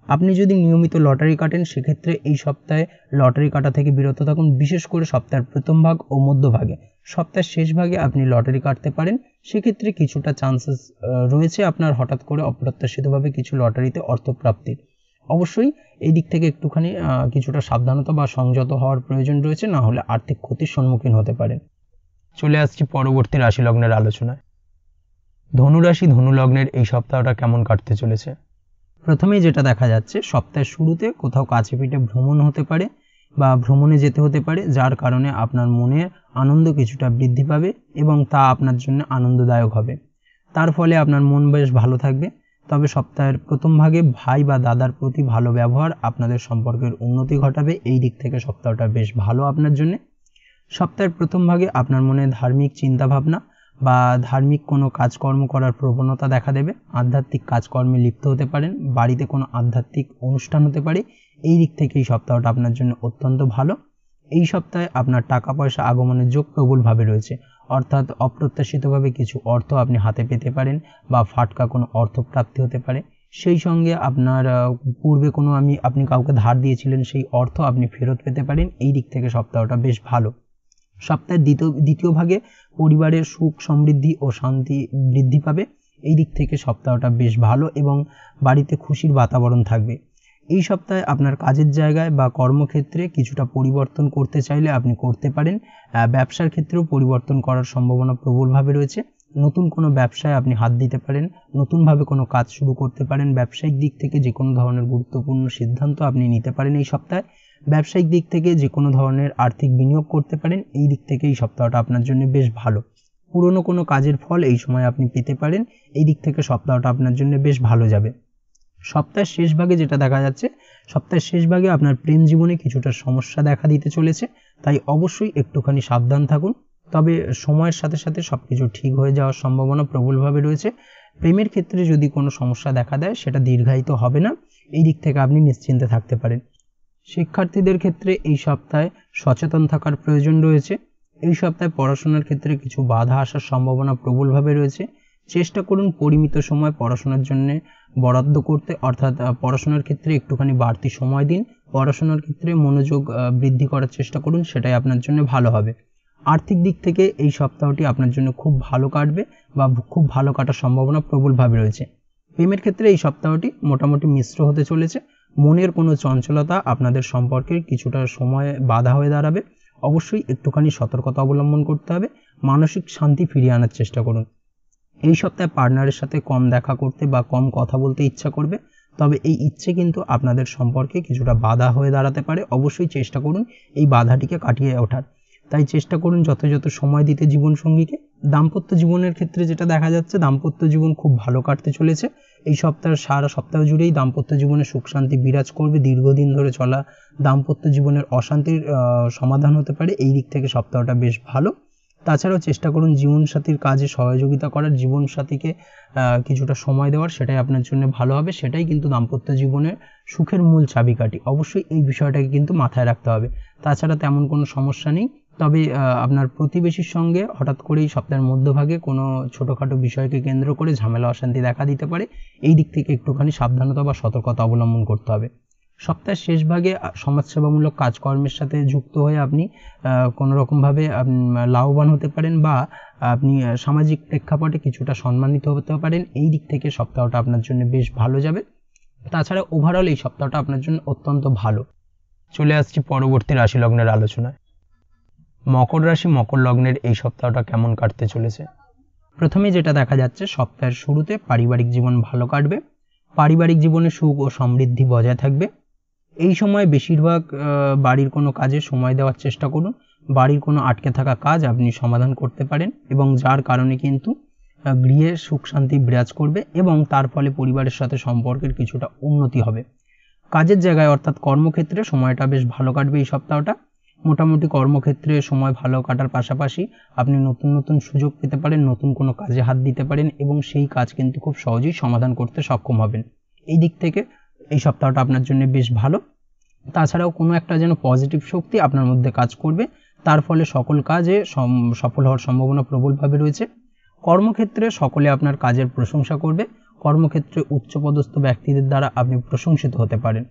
আপনি যদি নিয়মিত লটারি কাটেন, সেক্ষেত্রে এই সপ্তাহে লটারি কাটা থেকে বিরত থাকুন, বিশেষ করে সপ্তাহের প্রথম ভাগ ও মধ্যভাগে। সপ্তাহের শেষ ভাগে আপনি লটারি কাটতে পারেন, সেক্ষেত্রে কিছুটা চান্সেস রয়েছে আপনার হঠাৎ করে অপ্রত্যাশিতভাবে কিছু লটারিতে অর্থপ্রাপ্তির। অবশ্যই এই দিক থেকে একটুখানি কিছুটা সাবধানতা বা সংযত হওয়ার প্রয়োজন রয়েছে, না হলে আর্থিক ক্ষতির সম্মুখীন হতে পারেন। চলে আসছি পরবর্তী রাশি লগ্নের আলোচনায়। ধনুরাশি ধনু লগ্নের এই সপ্তাহটা কেমন কাটতে চলেছে? প্রথমেই যেটা দেখা যাচ্ছে, সপ্তাহের শুরুতে কোথাও কাছে পিঠে ভ্রমণ হতে পারে বা ভ্রমণে যেতে হতে পারে, যার কারণে আপনার মনের আনন্দ কিছুটা বৃদ্ধি পাবে এবং তা আপনার জন্য আনন্দদায়ক হবে। তার ফলে আপনার মন বেশ ভালো থাকবে। তবে সপ্তাহের প্রথম ভাগে ভাই বা দাদার প্রতি ভালো ব্যবহার আপনাদের সম্পর্কের উন্নতি ঘটাবে। এই দিক থেকে সপ্তাহটা বেশ ভালো আপনার জন্য। সপ্তাহের প্রথম ভাগে আপনার মনে ধার্মিক চিন্তাভাবনা বা ধার্মিক কোনো কাজকর্ম করার প্রবণতা দেখা দেবে। আধ্যাত্মিক কাজকর্মে লিপ্ত হতে পারেন, বাড়িতে কোনো আধ্যাত্মিক অনুষ্ঠান হতে পারে। এই দিক থেকে এই সপ্তাহটা আপনার জন্য অত্যন্ত ভালো। এই সপ্তাহে আপনার টাকা পয়সা আগমনের যোগ প্রবলভাবে রয়েছে, অর্থাৎ অপ্রত্যাশিতভাবে কিছু অর্থ আপনি হাতে পেতে পারেন বা ফাটকা কোনো অর্থপ্রাপ্তি হতে পারে। সেই সঙ্গে আপনার পূর্বে কোনো আপনি কাউকে ধার দিয়েছিলেন, সেই অর্থ আপনি ফেরত পেতে পারেন। এই দিক থেকে সপ্তাহটা বেশ ভালো। সপ্তাহের দ্বিতীয় ভাগে পরিবারের সুখ সমৃদ্ধি ও শান্তি বৃদ্ধি পাবে। এই দিক থেকে সপ্তাহটা বেশ ভালো এবং বাড়িতে খুশির বাতাবরণ থাকবে। এই সপ্তাহে আপনার কাজের জায়গায় বা কর্মক্ষেত্রে কিছুটা পরিবর্তন করতে চাইলে আপনি করতে পারেন। ব্যবসার ক্ষেত্রেও পরিবর্তন করার সম্ভাবনা প্রবলভাবে রয়েছে। নতুন কোনো ব্যবসায় আপনি হাত দিতে পারেন, নতুনভাবে কোনো কাজ শুরু করতে পারেন। ব্যবসায়িক দিক থেকে যে কোনো ধরনের গুরুত্বপূর্ণ সিদ্ধান্ত আপনি নিতে পারেন এই সপ্তাহে। ব্যবসায়িক দিক থেকে যে কোনো ধরনের আর্থিক বিনিয়োগ করতে পারেন। এই দিক থেকে এই সপ্তাহটা আপনার জন্য বেশ ভালো। পুরনো কোনো কাজের ফল এই সময় আপনি পেতে পারেন। এই দিক থেকে সপ্তাহটা আপনার জন্য বেশ ভালো যাবে। সপ্তাহের শেষ ভাগে যেটা দেখা যাচ্ছে, সপ্তাহের শেষ ভাগে আপনার প্রেম জীবনে কিছুটা সমস্যা দেখা দিতে চলেছে, তাই অবশ্যই একটুখানি সাবধান থাকুন। তবে সময়ের সাথে সাথে সবকিছু ঠিক হয়ে যাওয়ার সম্ভাবনা প্রবলভাবে রয়েছে। প্রেমের ক্ষেত্রে যদি কোনো সমস্যা দেখা দেয়, সেটা দীর্ঘায়িত হবে না। এই দিক থেকে আপনি নিশ্চিন্তে থাকতে পারেন। শিক্ষার্থীদের ক্ষেত্রে এই সপ্তাহে সচেতন থাকার প্রয়োজন রয়েছে। এই সপ্তাহে পড়াশোনার ক্ষেত্রে কিছু বাধা আসার সম্ভাবনা প্রবলভাবে রয়েছে। চেষ্টা করুন পরিমিত সময় পড়াশোনার জন্য বরাদ্দ করতে, অর্থাৎ পড়াশোনার ক্ষেত্রে একটুখানি বাড়তি সময় দিন, পড়াশোনার ক্ষেত্রে মনোযোগ বৃদ্ধি করার চেষ্টা করুন, সেটাই আপনার জন্য ভালো হবে। আর্থিক দিক থেকে এই সপ্তাহটি আপনার জন্য খুব ভালো কাটবে বা খুব ভালো কাটার সম্ভাবনা প্রবলভাবে রয়েছে। প্রেমের ক্ষেত্রে এই সপ্তাহটি মোটামুটি মিশ্র হতে চলেছে। মনের কোনো চঞ্চলতা আপনাদের সম্পর্কের কিছুটা সময় বাধা হয়ে দাঁড়াবে। অবশ্যই একটুখানি সতর্কতা অবলম্বন করতে হবে, মানসিক শান্তি ফিরিয়ে আনার চেষ্টা করুন। এই সপ্তাহে পার্টনারের সাথে কম দেখা করতে বা কম কথা বলতে ইচ্ছা করবে, তবে এই ইচ্ছে কিন্তু আপনাদের সম্পর্কে কিছুটা বাধা হয়ে দাঁড়াতে পারে। অবশ্যই চেষ্টা করুন এই বাধাটিকে কাটিয়ে ওঠার। তাই চেষ্টা করুন যথাযথ সময় দিতে জীবনসঙ্গীকে। দাম্পত্য জীবনের ক্ষেত্রে যেটা দেখা যাচ্ছে, দাম্পত্য জীবন খুব ভালো কাটতে চলেছে। এই সপ্তাহের সারা সপ্তাহ জুড়েই দাম্পত্য জীবনে সুখ শান্তি বিরাজ করবে। দীর্ঘদিন ধরে চলা দাম্পত্য জীবনের অশান্তির সমাধান হতে পারে। এই দিক থেকে সপ্তাহটা বেশ ভালো। তাছাড়াও চেষ্টা করুন জীবনসাথীর কাজে সহযোগিতা করার, জীবনসাথীকে কিছুটা সময় দেওয়ার, সেটাই আপনার জন্য ভালো হবে। সেটাই কিন্তু দাম্পত্য জীবনের সুখের মূল চাবিকাঠি। অবশ্যই এই বিষয়টাকে কিন্তু মাথায় রাখতে হবে। তাছাড়া তেমন কোনো সমস্যা নেই। তবে আপনার প্রতিবেশীর সঙ্গে হঠাৎ করেই সপ্তাহের মধ্যভাগে কোনো ছোটোখাটো বিষয়কে কেন্দ্র করে ঝামেলা অশান্তি দেখা দিতে পারে। এই দিক থেকে একটুখানি সাবধানতা বা সতর্কতা অবলম্বন করতে হবে। সপ্তাহের শেষ ভাগে সমাজসেবামূলক কাজকর্মের সাথে যুক্ত হয়ে আপনি কোনো রকমভাবে লাভবান হতে পারেন বা আপনি সামাজিক প্রেক্ষাপটে কিছুটা সম্মানিত হতে পারেন। এই দিক থেকে সপ্তাহটা আপনার জন্য বেশ ভালো যাবে। তাছাড়া ওভারঅল এই সপ্তাহটা আপনার জন্য অত্যন্ত ভালো। চলে আসছি পরবর্তী রাশি লগ্নের আলোচনায়। মকর রাশি মকর লগ্নের এই সপ্তাহটা কেমন কাটতে চলেছে? প্রথমে যেটা দেখা যাচ্ছে, সপ্তাহের শুরুতে পারিবারিক জীবন ভালো কাটবে। পারিবারিক জীবনে সুখ ও সমৃদ্ধি বজায় থাকবে। এই সময় বেশিরভাগ বাড়ির কোনো কাজে সময় দেওয়ার চেষ্টা করুন। বাড়ির কোনো আটকে থাকা কাজ আপনি সমাধান করতে পারেন এবং যার কারণে কিন্তু গৃহে সুখ শান্তি বিরাজ করবে এবং তার ফলে পরিবারের সাথে সম্পর্কের কিছুটা উন্নতি হবে। কাজের জায়গায় অর্থাৎ কর্মক্ষেত্রে সময়টা বেশ ভালো কাটবে এই সপ্তাহটা। মোটামুটি কর্মক্ষেত্রে সময় ভালো কাটার পাশাপাশি আপনি নতুন নতুন সুযোগ পেতে পারেন, নতুন কোনো কাজে হাত দিতে পারেন এবং সেই কাজ কিন্তু খুব সহজেই সমাধান করতে সক্ষম হবেন। এই দিক থেকে এই সপ্তাহটা আপনার জন্য বেশ ভালো। তাছাড়াও কোনো একটা যেন পজিটিভ শক্তি আপনার মধ্যে কাজ করবে, তার ফলে সকল কাজে সফল হওয়ার সম্ভাবনা প্রবলভাবে রয়েছে। কর্মক্ষেত্রে সকলে আপনার কাজের প্রশংসা করবে। কর্মক্ষেত্রে উচ্চপদস্থ ব্যক্তিদের দ্বারা আপনি প্রশংসিত হতে পারেন।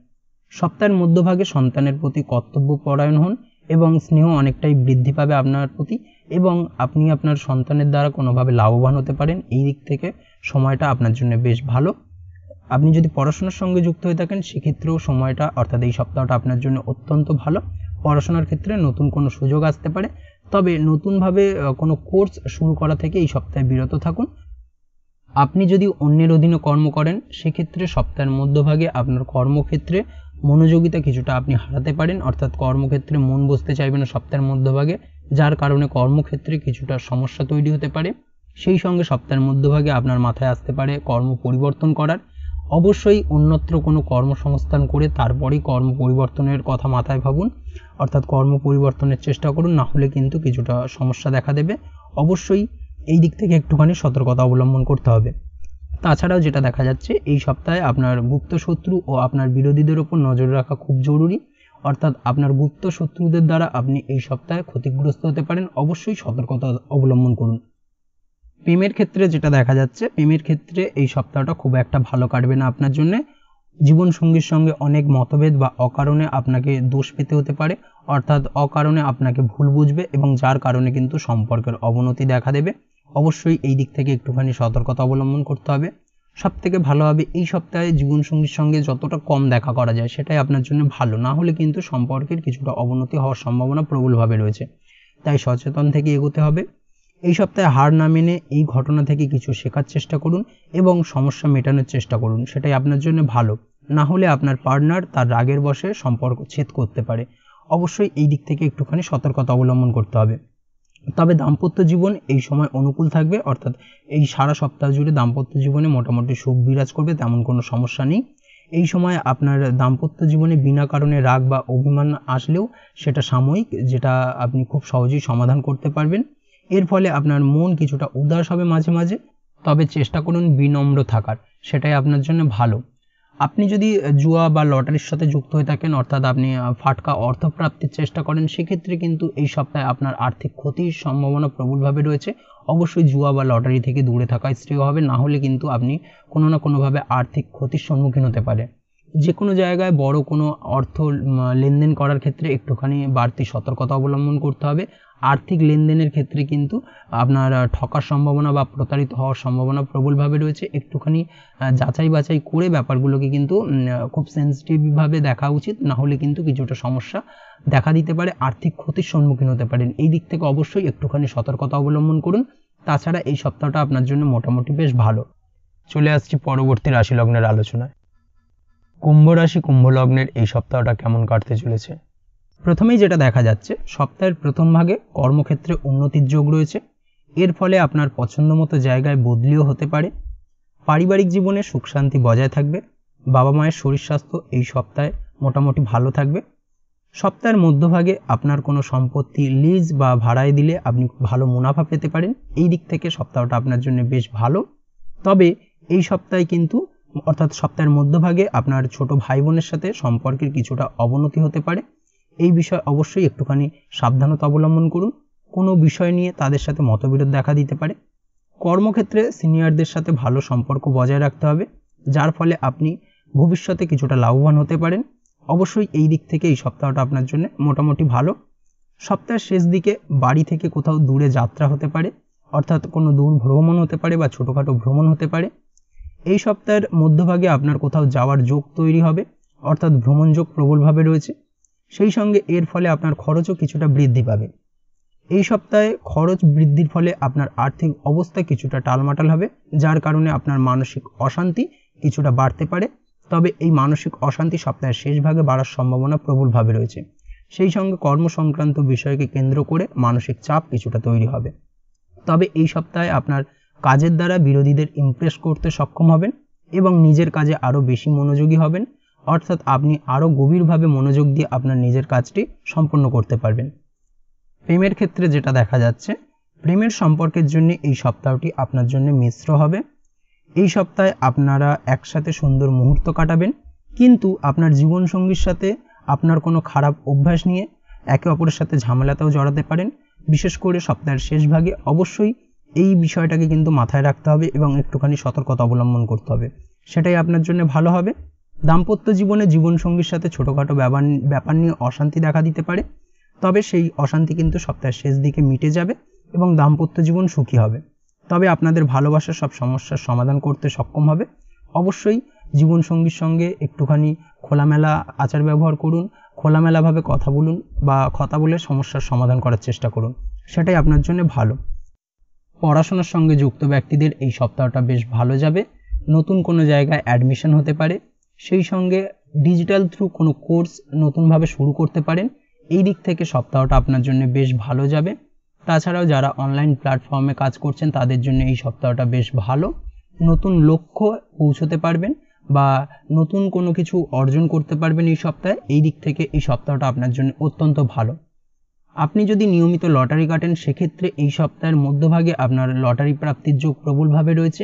সপ্তাহের মধ্যভাগে সন্তানের প্রতি কর্তব্যপরায়ণ হন এবং স্নেহ অনেকটাই বৃদ্ধি পাবে আপনার প্রতি এবং আপনি আপনার সন্তানের দ্বারা কোনোভাবে লাভবান হতে পারেন। এই দিক থেকে সময়টা আপনার জন্য বেশ ভালো। আপনি যদি পড়াশোনার সঙ্গে যুক্ত হয়ে থাকেন সেক্ষেত্রেও সময়টা অর্থাৎ এই সপ্তাহটা আপনার জন্য অত্যন্ত ভালো। পড়াশোনার ক্ষেত্রে নতুন কোনো সুযোগ আসতে পারে, তবে নতুনভাবে কোনো কোর্স শুরু করা থেকে এই সপ্তাহে বিরত থাকুন। আপনি যদি অন্যের অধীনে কর্ম করেন সেক্ষেত্রে সপ্তাহের মধ্যভাগে আপনার কর্মক্ষেত্রে মনোযোগিতা কিছুটা আপনি হারাতে পারেন, অর্থাৎ কর্মক্ষেত্রে মন বসতে চাইবে না সপ্তাহের মধ্যভাগে, যার কারণে কর্মক্ষেত্রে কিছুটা সমস্যা তৈরি হতে পারে। সেই সঙ্গে সপ্তাহের মধ্যভাগে আপনার মাথায় আসতে পারে কর্ম পরিবর্তন করার। অবশ্যই অন্যত্র কোনো কর্মসংস্থান করে তারপরেই কর্ম পরিবর্তনের কথা মাথায় ভাবুন, অর্থাৎ কর্ম পরিবর্তনের চেষ্টা করুন, না হলে কিন্তু কিছুটা সমস্যা দেখা দেবে। অবশ্যই এই দিক থেকে একটুখানি সতর্কতা অবলম্বন করতে হবে। তাছাড়াও যেটা দেখা যাচ্ছে, এই সপ্তাহে আপনার গুপ্ত শত্রু ও আপনার বিরোধীদের উপর নজর রাখা খুব জরুরি, অর্থাৎ আপনার গুপ্ত শত্রুদের দ্বারা আপনি এই সপ্তাহে ক্ষতিগ্রস্ত হতে পারেন। অবশ্যই সতর্কতা অবলম্বন করুন। প্রেমের ক্ষেত্রে যেটা দেখা যাচ্ছে, প্রেমের ক্ষেত্রে এই সপ্তাহটা খুব একটা ভালো কাটবে না আপনার জন্য। জীবনসঙ্গীর সঙ্গে অনেক মতভেদ বা অকারণে আপনাকে দোষ পেতে হতে পারে, অর্থাৎ অকারণে আপনাকে ভুল বুঝবে এবং যার কারণে কিন্তু সম্পর্কের অবনতি দেখা দেবে। অবশ্যই এই দিক থেকে একটুখানি সতর্কতা অবলম্বন করতে হবে। সবথেকে ভালো হবে এই সপ্তাহে জীবনসঙ্গীর সঙ্গে যতটা কম দেখা করা যায় সেটাই আপনার জন্য ভালো, না হলে কিন্তু সম্পর্কের কিছুটা অবনতি হওয়ার সম্ভাবনা প্রবলভাবে রয়েছে। তাই সচেতন থেকে এগোতে হবে। এই সপ্তাহে হার না মেনে এই ঘটনা থেকে কিছু শেখার চেষ্টা করুন এবং সমস্যা মেটানোর চেষ্টা করুন, সেটাই আপনার জন্য ভালো। না হলে আপনার পার্টনার তার রাগের বশে সম্পর্ক ছেদ করতে পারে। অবশ্যই এই দিক থেকে একটুখানি সতর্কতা অবলম্বন করতে হবে। তবে দাম্পত্য জীবন এই সময় অনুকূল থাকবে, অর্থাৎ এই সারা সপ্তাহ জুড়ে দাম্পত্য জীবনে মোটামুটি সুখ বিরাজ করবে, তেমন কোনো সমস্যা নেই। এই সময় আপনার দাম্পত্য জীবনে বিনা কারণে রাগ বা অভিমান আসলেও সেটা সাময়িক, যেটা আপনি খুব সহজেই সমাধান করতে পারবেন। এর ফলে আপনার মন কিছুটা উদাস হবে মাঝে মাঝে, তবে চেষ্টা করুন বিনম্র থাকার, সেটাই আপনার জন্য ভালো। আপনি যদি জুয়া বা লটারির সাথে যুক্ত হয়ে থাকেন, অর্থাৎ আপনি ফাটকা অর্থ প্রাপ্তির চেষ্টা করেন, সেক্ষেত্রে কিন্তু এই সপ্তাহে আপনার আর্থিক ক্ষতির সম্ভাবনা প্রবলভাবে রয়েছে। অবশ্যই জুয়া বা লটারি থেকে দূরে থাকা শ্রেয় হবে, না হলে কিন্তু আপনি কোনো না কোনোভাবে আর্থিক ক্ষতির সম্মুখীন হতে পারে। যে কোনো জায়গায় বড় কোনো অর্থ লেনদেন করার ক্ষেত্রে একটুখানি বাড়তি সতর্কতা অবলম্বন করতে হবে। আর্থিক লেনদেনের ক্ষেত্রে কিন্তু আপনার ঠকার সম্ভাবনা বা প্রতারিত হওয়ার সম্ভাবনা প্রবলভাবে রয়েছে। একটুখানি যাচাই বাছাই করে ব্যাপারগুলোকে কিন্তু খুব সেন্সিটিভভাবে দেখা উচিত, না হলে কিন্তু কিছুটা সমস্যা দেখা দিতে পারে, আর্থিক ক্ষতির সম্মুখীন হতে পারেন। এই দিক থেকে অবশ্যই একটুখানি সতর্কতা অবলম্বন করুন। তাছাড়া এই সপ্তাহটা আপনার জন্য মোটামুটি বেশ ভালো। চলে আসছি পরবর্তী রাশি লগ্নের আলোচনায়। কুম্ভ রাশি কুম্ভ লগ্নের এই সপ্তাহটা কেমন কাটতে চলেছে? প্রথমেই যেটা দেখা যাচ্ছে, সপ্তাহের প্রথম ভাগে কর্মক্ষেত্রে উন্নতির যোগ রয়েছে। এর ফলে আপনার পছন্দ মতো জায়গায় বদলিও হতে পারে। পারিবারিক জীবনে সুখ শান্তি বজায় থাকবে। বাবা মায়ের শরীর স্বাস্থ্য এই সপ্তাহে মোটামুটি ভালো থাকবে। সপ্তাহের মধ্যভাগে আপনার কোনো সম্পত্তি লিজ বা ভাড়ায় দিলে আপনি ভালো মুনাফা পেতে পারেন। এই দিক থেকে সপ্তাহটা আপনার জন্য বেশ ভালো। তবে এই সপ্তাহে কিন্তু, অর্থাৎ সপ্তাহের মধ্যভাগে আপনার ছোট ভাই বোনের সাথে সম্পর্কের কিছুটা অবনতি হতে পারে। এই বিষয়ে অবশ্যই একটুখানি সাবধানতা অবলম্বন করুন। কোনো বিষয় নিয়ে তাদের সাথে মতবিরোধ দেখা দিতে পারে। কর্মক্ষেত্রে সিনিয়রদের সাথে ভালো সম্পর্ক বজায় রাখতে হবে, যার ফলে আপনি ভবিষ্যতে কিছুটা লাভবান হতে পারেন। অবশ্যই এই দিক থেকে এই সপ্তাহটা আপনার জন্য মোটামুটি ভালো। সপ্তাহের শেষ দিকে বাড়ি থেকে কোথাও দূরে যাত্রা হতে পারে, অর্থাৎ কোনো দূর ভ্রমণ হতে পারে বা ছোটোখাটো ভ্রমণ হতে পারে। এই সপ্তাহের মধ্যভাগে আপনার কোথাও যাওয়ার যোগ তৈরি হবে, অর্থাৎ ভ্রমণ যোগ প্রবলভাবে রয়েছে। সেই সঙ্গে এর ফলে আপনার খরচও কিছুটা বৃদ্ধি পাবে। এই সপ্তাহে খরচ বৃদ্ধির ফলে আপনার আর্থিক অবস্থা কিছুটা টালমাটাল হবে, যার কারণে আপনার মানসিক অশান্তি কিছুটা বাড়তে পারে। তবে এই মানসিক অশান্তি সপ্তাহের শেষ ভাগে বাড়ার সম্ভাবনা প্রবলভাবে রয়েছে। সেই সঙ্গে কর্ম সংক্রান্ত বিষয়কে কেন্দ্র করে মানসিক চাপ কিছুটা তৈরি হবে। তবে এই সপ্তাহে আপনার কাজের দ্বারা বিরোধীদের ইমপ্রেস করতে সক্ষম হবেন এবং নিজের কাজে আরও বেশি মনোযোগী হবেন, অর্থাৎ আপনি আরও গভীরভাবে মনোযোগ দিয়ে আপনার নিজের কাজটি সম্পন্ন করতে পারবেন। প্রেমের ক্ষেত্রে যেটা দেখা যাচ্ছে, প্রেমের সম্পর্কের জন্য এই সপ্তাহটি আপনার জন্য মিশ্র হবে। এই সপ্তাহে আপনারা একসাথে সুন্দর মুহূর্ত কাটাবেন, কিন্তু আপনার জীবনসঙ্গীর সাথে আপনার কোনো খারাপ অভ্যাস নিয়ে একে অপরের সাথে ঝামেলাতেও জড়াতে পারেন। বিশেষ করে সপ্তাহের শেষ ভাগে অবশ্যই এই বিষয়টাকে কিন্তু মাথায় রাখতে হবে এবং একটুখানি সতর্কতা অবলম্বন করতে হবে, সেটাই আপনার জন্য ভালো হবে। দাম্পত্য জীবনে জীবনসঙ্গীর সাথে ছোটোখাটো ব্যাপার নিয়ে অশান্তি দেখা দিতে পারে, তবে সেই অশান্তি কিন্তু সপ্তাহের শেষ দিকে মিটে যাবে এবং দাম্পত্য জীবন সুখী হবে। তবে আপনাদের ভালোবাসার সব সমস্যার সমাধান করতে সক্ষম হবে। অবশ্যই জীবনসঙ্গীর সঙ্গে একটুখানি খোলামেলা আচার ব্যবহার করুন, খোলামেলাভাবে কথা বলুন বা কথা বলে সমস্যার সমাধান করার চেষ্টা করুন, সেটাই আপনার জন্য ভালো। পড়াশোনার সঙ্গে যুক্ত ব্যক্তিদের এই সপ্তাহটা বেশ ভালো যাবে। নতুন কোনো জায়গায় অ্যাডমিশন হতে পারে, সেই সঙ্গে ডিজিটাল থ্রু কোনো কোর্স নতুনভাবে শুরু করতে পারেন। এই দিক থেকে সপ্তাহটা আপনার জন্য বেশ ভালো যাবে। তাছাড়াও যারা অনলাইন প্ল্যাটফর্মে কাজ করছেন তাদের জন্য এই সপ্তাহটা বেশ ভালো। নতুন লক্ষ্য পৌঁছতে পারবেন বা নতুন কোনো কিছু অর্জন করতে পারবেন এই সপ্তাহে। এই দিক থেকে এই সপ্তাহটা আপনার জন্য অত্যন্ত ভালো। আপনি যদি নিয়মিত লটারি কাটেন, সেক্ষেত্রে এই সপ্তাহের মধ্যভাগে আপনার লটারি প্রাপ্তির যোগ প্রবলভাবে রয়েছে।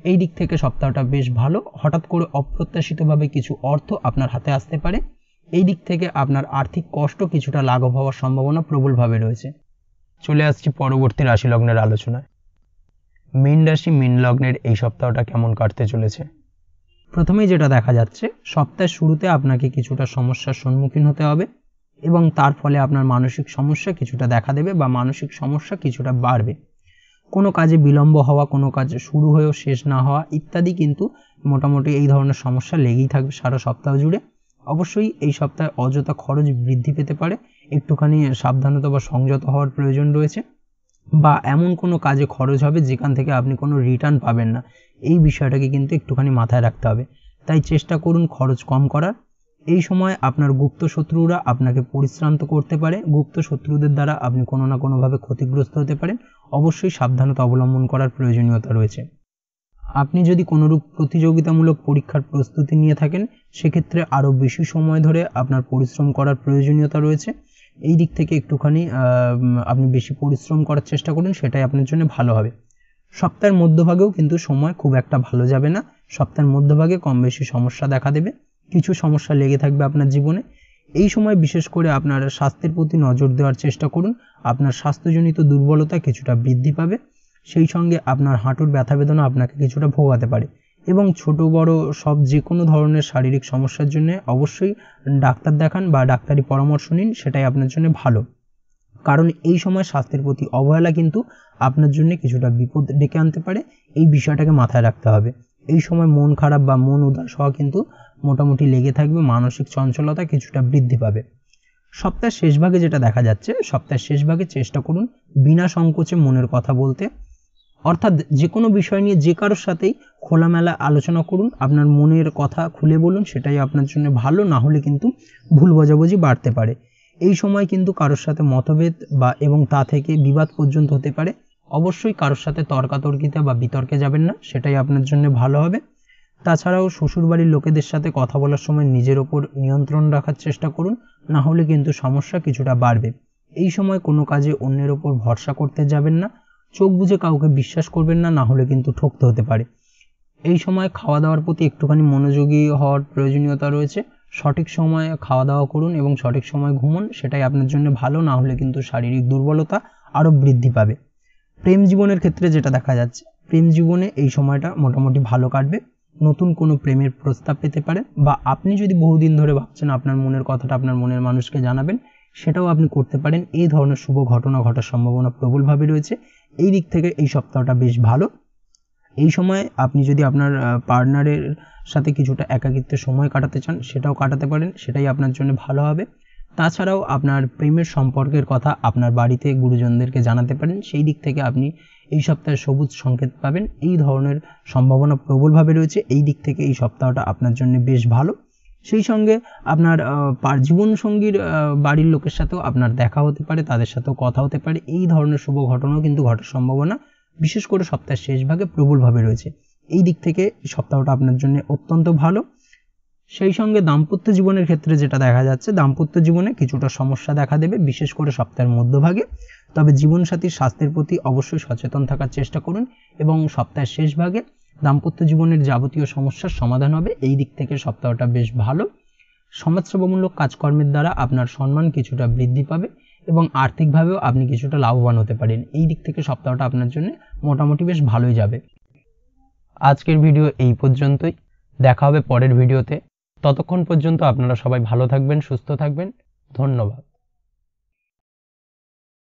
এই দিক থেকে সপ্তাহটা বেশ ভালো। হঠাৎ করে অপ্রত্যাশিতভাবে কিছু অর্থ আপনার হাতে আসতে পারে। এই দিক থেকে আপনার আর্থিক কষ্ট কিছুটা লাঘব হওয়ার সম্ভাবনা প্রবলভাবে রয়েছে। চলে আসছি পরবর্তী রাশি লগ্নের আলোচনায়। মীন রাশি মীন লগ্নের এই সপ্তাহটা কেমন কাটতে চলেছে? প্রথমেই যেটা দেখা যাচ্ছে, সপ্তাহের শুরুতে আপনাকে কিছুটা সমস্যার সম্মুখীন হতে হবে এবং তার ফলে আপনার মানসিক সমস্যা কিছুটা দেখা দেবে বা মানসিক সমস্যা কিছুটা বাড়বে। কোনো কাজে বিলম্ব হওয়া, কোনো কাজ শুরু হয়েও শেষ না হওয়া ইত্যাদি কিন্তু মোটামুটি এই ধরনের সমস্যা লেগেই থাকবে সারা সপ্তাহ জুড়ে। অবশ্যই এই সপ্তাহে অযথা খরচ বৃদ্ধি পেতে পারে, একটুখানি সাবধানতা বা সংযত হওয়ার প্রয়োজন রয়েছে। বা এমন কোনো কাজে খরচ হবে যেখান থেকে আপনি কোনো রিটার্ন পাবেন না, এই বিষয়টাকে কিন্তু একটুখানি মাথায় রাখতে হবে। তাই চেষ্টা করুন খরচ কম করার। এই সময় আপনার গুপ্ত শত্রুরা আপনাকে পরিশ্রান্ত করতে পারে, গুপ্ত শত্রুদের দ্বারা আপনি কোনো না কোনোভাবে ক্ষতিগ্রস্ত হতে পারেন। অবশ্যই সাবধানতা অবলম্বন করার প্রয়োজনীয়তা রয়েছে। আপনি যদি কোনোরূপ প্রতিযোগিতামূলক পরীক্ষার প্রস্তুতি নিয়ে থাকেন, সেক্ষেত্রে আরও বেশি সময় ধরে আপনার পরিশ্রম করার প্রয়োজনীয়তা রয়েছে। এই দিক থেকে একটুখানি আপনি বেশি পরিশ্রম করার চেষ্টা করুন, সেটাই আপনার জন্য ভালো হবে। সপ্তাহের মধ্যভাগেও কিন্তু সময় খুব একটা ভালো যাবে না। সপ্তাহের মধ্যভাগে কম বেশি সমস্যা দেখা দেবে, কিছু সমস্যা লেগে থাকবে আপনার জীবনে। এই সময় বিশেষ করে আপনার স্বাস্থ্যের প্রতি নজর দেওয়ার চেষ্টা করুন। আপনার স্বাস্থ্যজনিত দুর্বলতা কিছুটা বৃদ্ধি পাবে, সেই সঙ্গে আপনার হাঁটুর ব্যথা বেদনা আপনাকে কিছুটা ভোগাতে পারে। এবং ছোট বড় সব যে কোনো ধরনের শারীরিক সমস্যার জন্য অবশ্যই ডাক্তার দেখান বা ডাক্তারি পরামর্শ নিন, সেটাই আপনার জন্য ভালো। কারণ এই সময় স্বাস্থ্যের প্রতি অবহেলা কিন্তু আপনার জন্য কিছুটা বিপদ ডেকে আনতে পারে, এই বিষয়টাকে মাথায় রাখতে হবে। এই সময় মন খারাপ বা মন উদাস হওয়া কিন্তু মোটামুটি লেগে থাকবে, মানসিক চঞ্চলতা কিছুটা বৃদ্ধি পাবে। সপ্তাহের শেষ ভাগে যেটা দেখা যাচ্ছে, সপ্তাহের শেষ ভাগে চেষ্টা করুন বিনা সংকোচে মনের কথা বলতে, অর্থাৎ যে কোনো বিষয় নিয়ে যে কারোর সাথেই খোলামেলা আলোচনা করুন, আপনার মনের কথা খুলে বলুন, সেটাই আপনার জন্য ভালো। না হলে কিন্তু ভুল বোঝাবুঝি বাড়তে পারে। এই সময় কিন্তু কারোর সাথে মতভেদ এবং তা থেকে বিবাদ পর্যন্ত হতে পারে। অবশ্যই কারোর সাথে তর্কাতর্কিতে বা বিতর্কে যাবেন না, সেটাই আপনার জন্য ভালো হবে। তাছাড়াও শ্বশুরবাড়ির লোকেদের সাথে কথা বলার সময় নিজের ওপর নিয়ন্ত্রণ রাখার চেষ্টা করুন, না হলে কিন্তু সমস্যা কিছুটা বাড়বে। এই সময় কোনো কাজে অন্যের ওপর ভরসা করতে যাবেন না, চোখ বুজে কাউকে বিশ্বাস করবেন না, না হলে কিন্তু ঠকতে হতে পারে। এই সময় খাওয়া দাওয়ার প্রতি একটুখানি মনোযোগী হওয়ার প্রয়োজনীয়তা রয়েছে। সঠিক সময়ে খাওয়া দাওয়া করুন এবং সঠিক সময়ে ঘুমুন, সেটাই আপনার জন্য ভালো। না হলে কিন্তু শারীরিক দুর্বলতা আরও বৃদ্ধি পাবে। প্রেম জীবনের ক্ষেত্রে যেটা দেখা যাচ্ছে, প্রেম জীবনে এই সময়টা মোটামুটি ভালো কাটবে। নতুন কোনো প্রেমের প্রস্তাব পেতে পারেন, বা আপনি যদি বহুদিন ধরে ভাবছেন আপনার মনের কথাটা আপনার মনের মানুষকে জানাবেন, সেটাও আপনি করতে পারেন। এই ধরনের শুভ ঘটনা ঘটার সম্ভাবনা প্রবলভাবে রয়েছে। এই দিক থেকে এই সপ্তাহটা বেশ ভালো। এই সময় আপনি যদি আপনার পার্টনারের সাথে কিছুটা একাকিত্বে সময় কাটাতে চান, সেটাও কাটাতে পারেন, সেটাই আপনার জন্য ভালো হবে। তাছাড়াও আপনার প্রেমের সম্পর্কের কথা আপনার বাড়িতে গুরুজনদেরকে জানাতে পারেন, সেই দিক থেকে আপনি এই সপ্তাহে সবুজ সংকেত পাবেন। এই ধরনের সম্ভাবনা প্রবলভাবে রয়েছে। এই দিক থেকে এই সপ্তাহটা আপনার জন্য বেশ ভালো। সেই সঙ্গে আপনার জীবনসঙ্গীর বাড়ির লোকের সাথেও আপনার দেখা হতে পারে, তাদের সাথেও কথা হতে পারে। এই ধরনের শুভ ঘটনাও কিন্তু ঘটার সম্ভাবনা বিশেষ করে সপ্তাহের শেষ ভাগে প্রবলভাবে রয়েছে। এই দিক থেকে সপ্তাহটা আপনার জন্য অত্যন্ত ভালো। সেই সঙ্গে দাম্পত্য জীবনের ক্ষেত্রে যেটা দেখা যাচ্ছে, দাম্পত্য জীবনে কিছুটা সমস্যা দেখা দেবে বিশেষ করে সপ্তাহের মধ্যভাগে। তবে জীবনসাথীর স্বাস্থ্যের প্রতি অবশ্যই সচেতন থাকার চেষ্টা করুন এবং সপ্তাহের শেষ ভাগে দাম্পত্য জীবনের যাবতীয় সমস্যার সমাধান হবে। এই দিক থেকে সপ্তাহটা বেশ ভালো। সমাজসেবামূলক কাজকর্মের দ্বারা আপনার সম্মান কিছুটা বৃদ্ধি পাবে এবং আর্থিকভাবেও আপনি কিছুটা লাভবান হতে পারেন। এই দিক থেকে সপ্তাহটা আপনার জন্য মোটামুটি বেশ ভালোই যাবে। আজকের ভিডিও এই পর্যন্তই, দেখা হবে পরের ভিডিওতে। ততক্ষণ পর্যন্ত আপনারা সবাই ভালো থাকবেন, সুস্থ থাকবেন। ধন্যবাদ।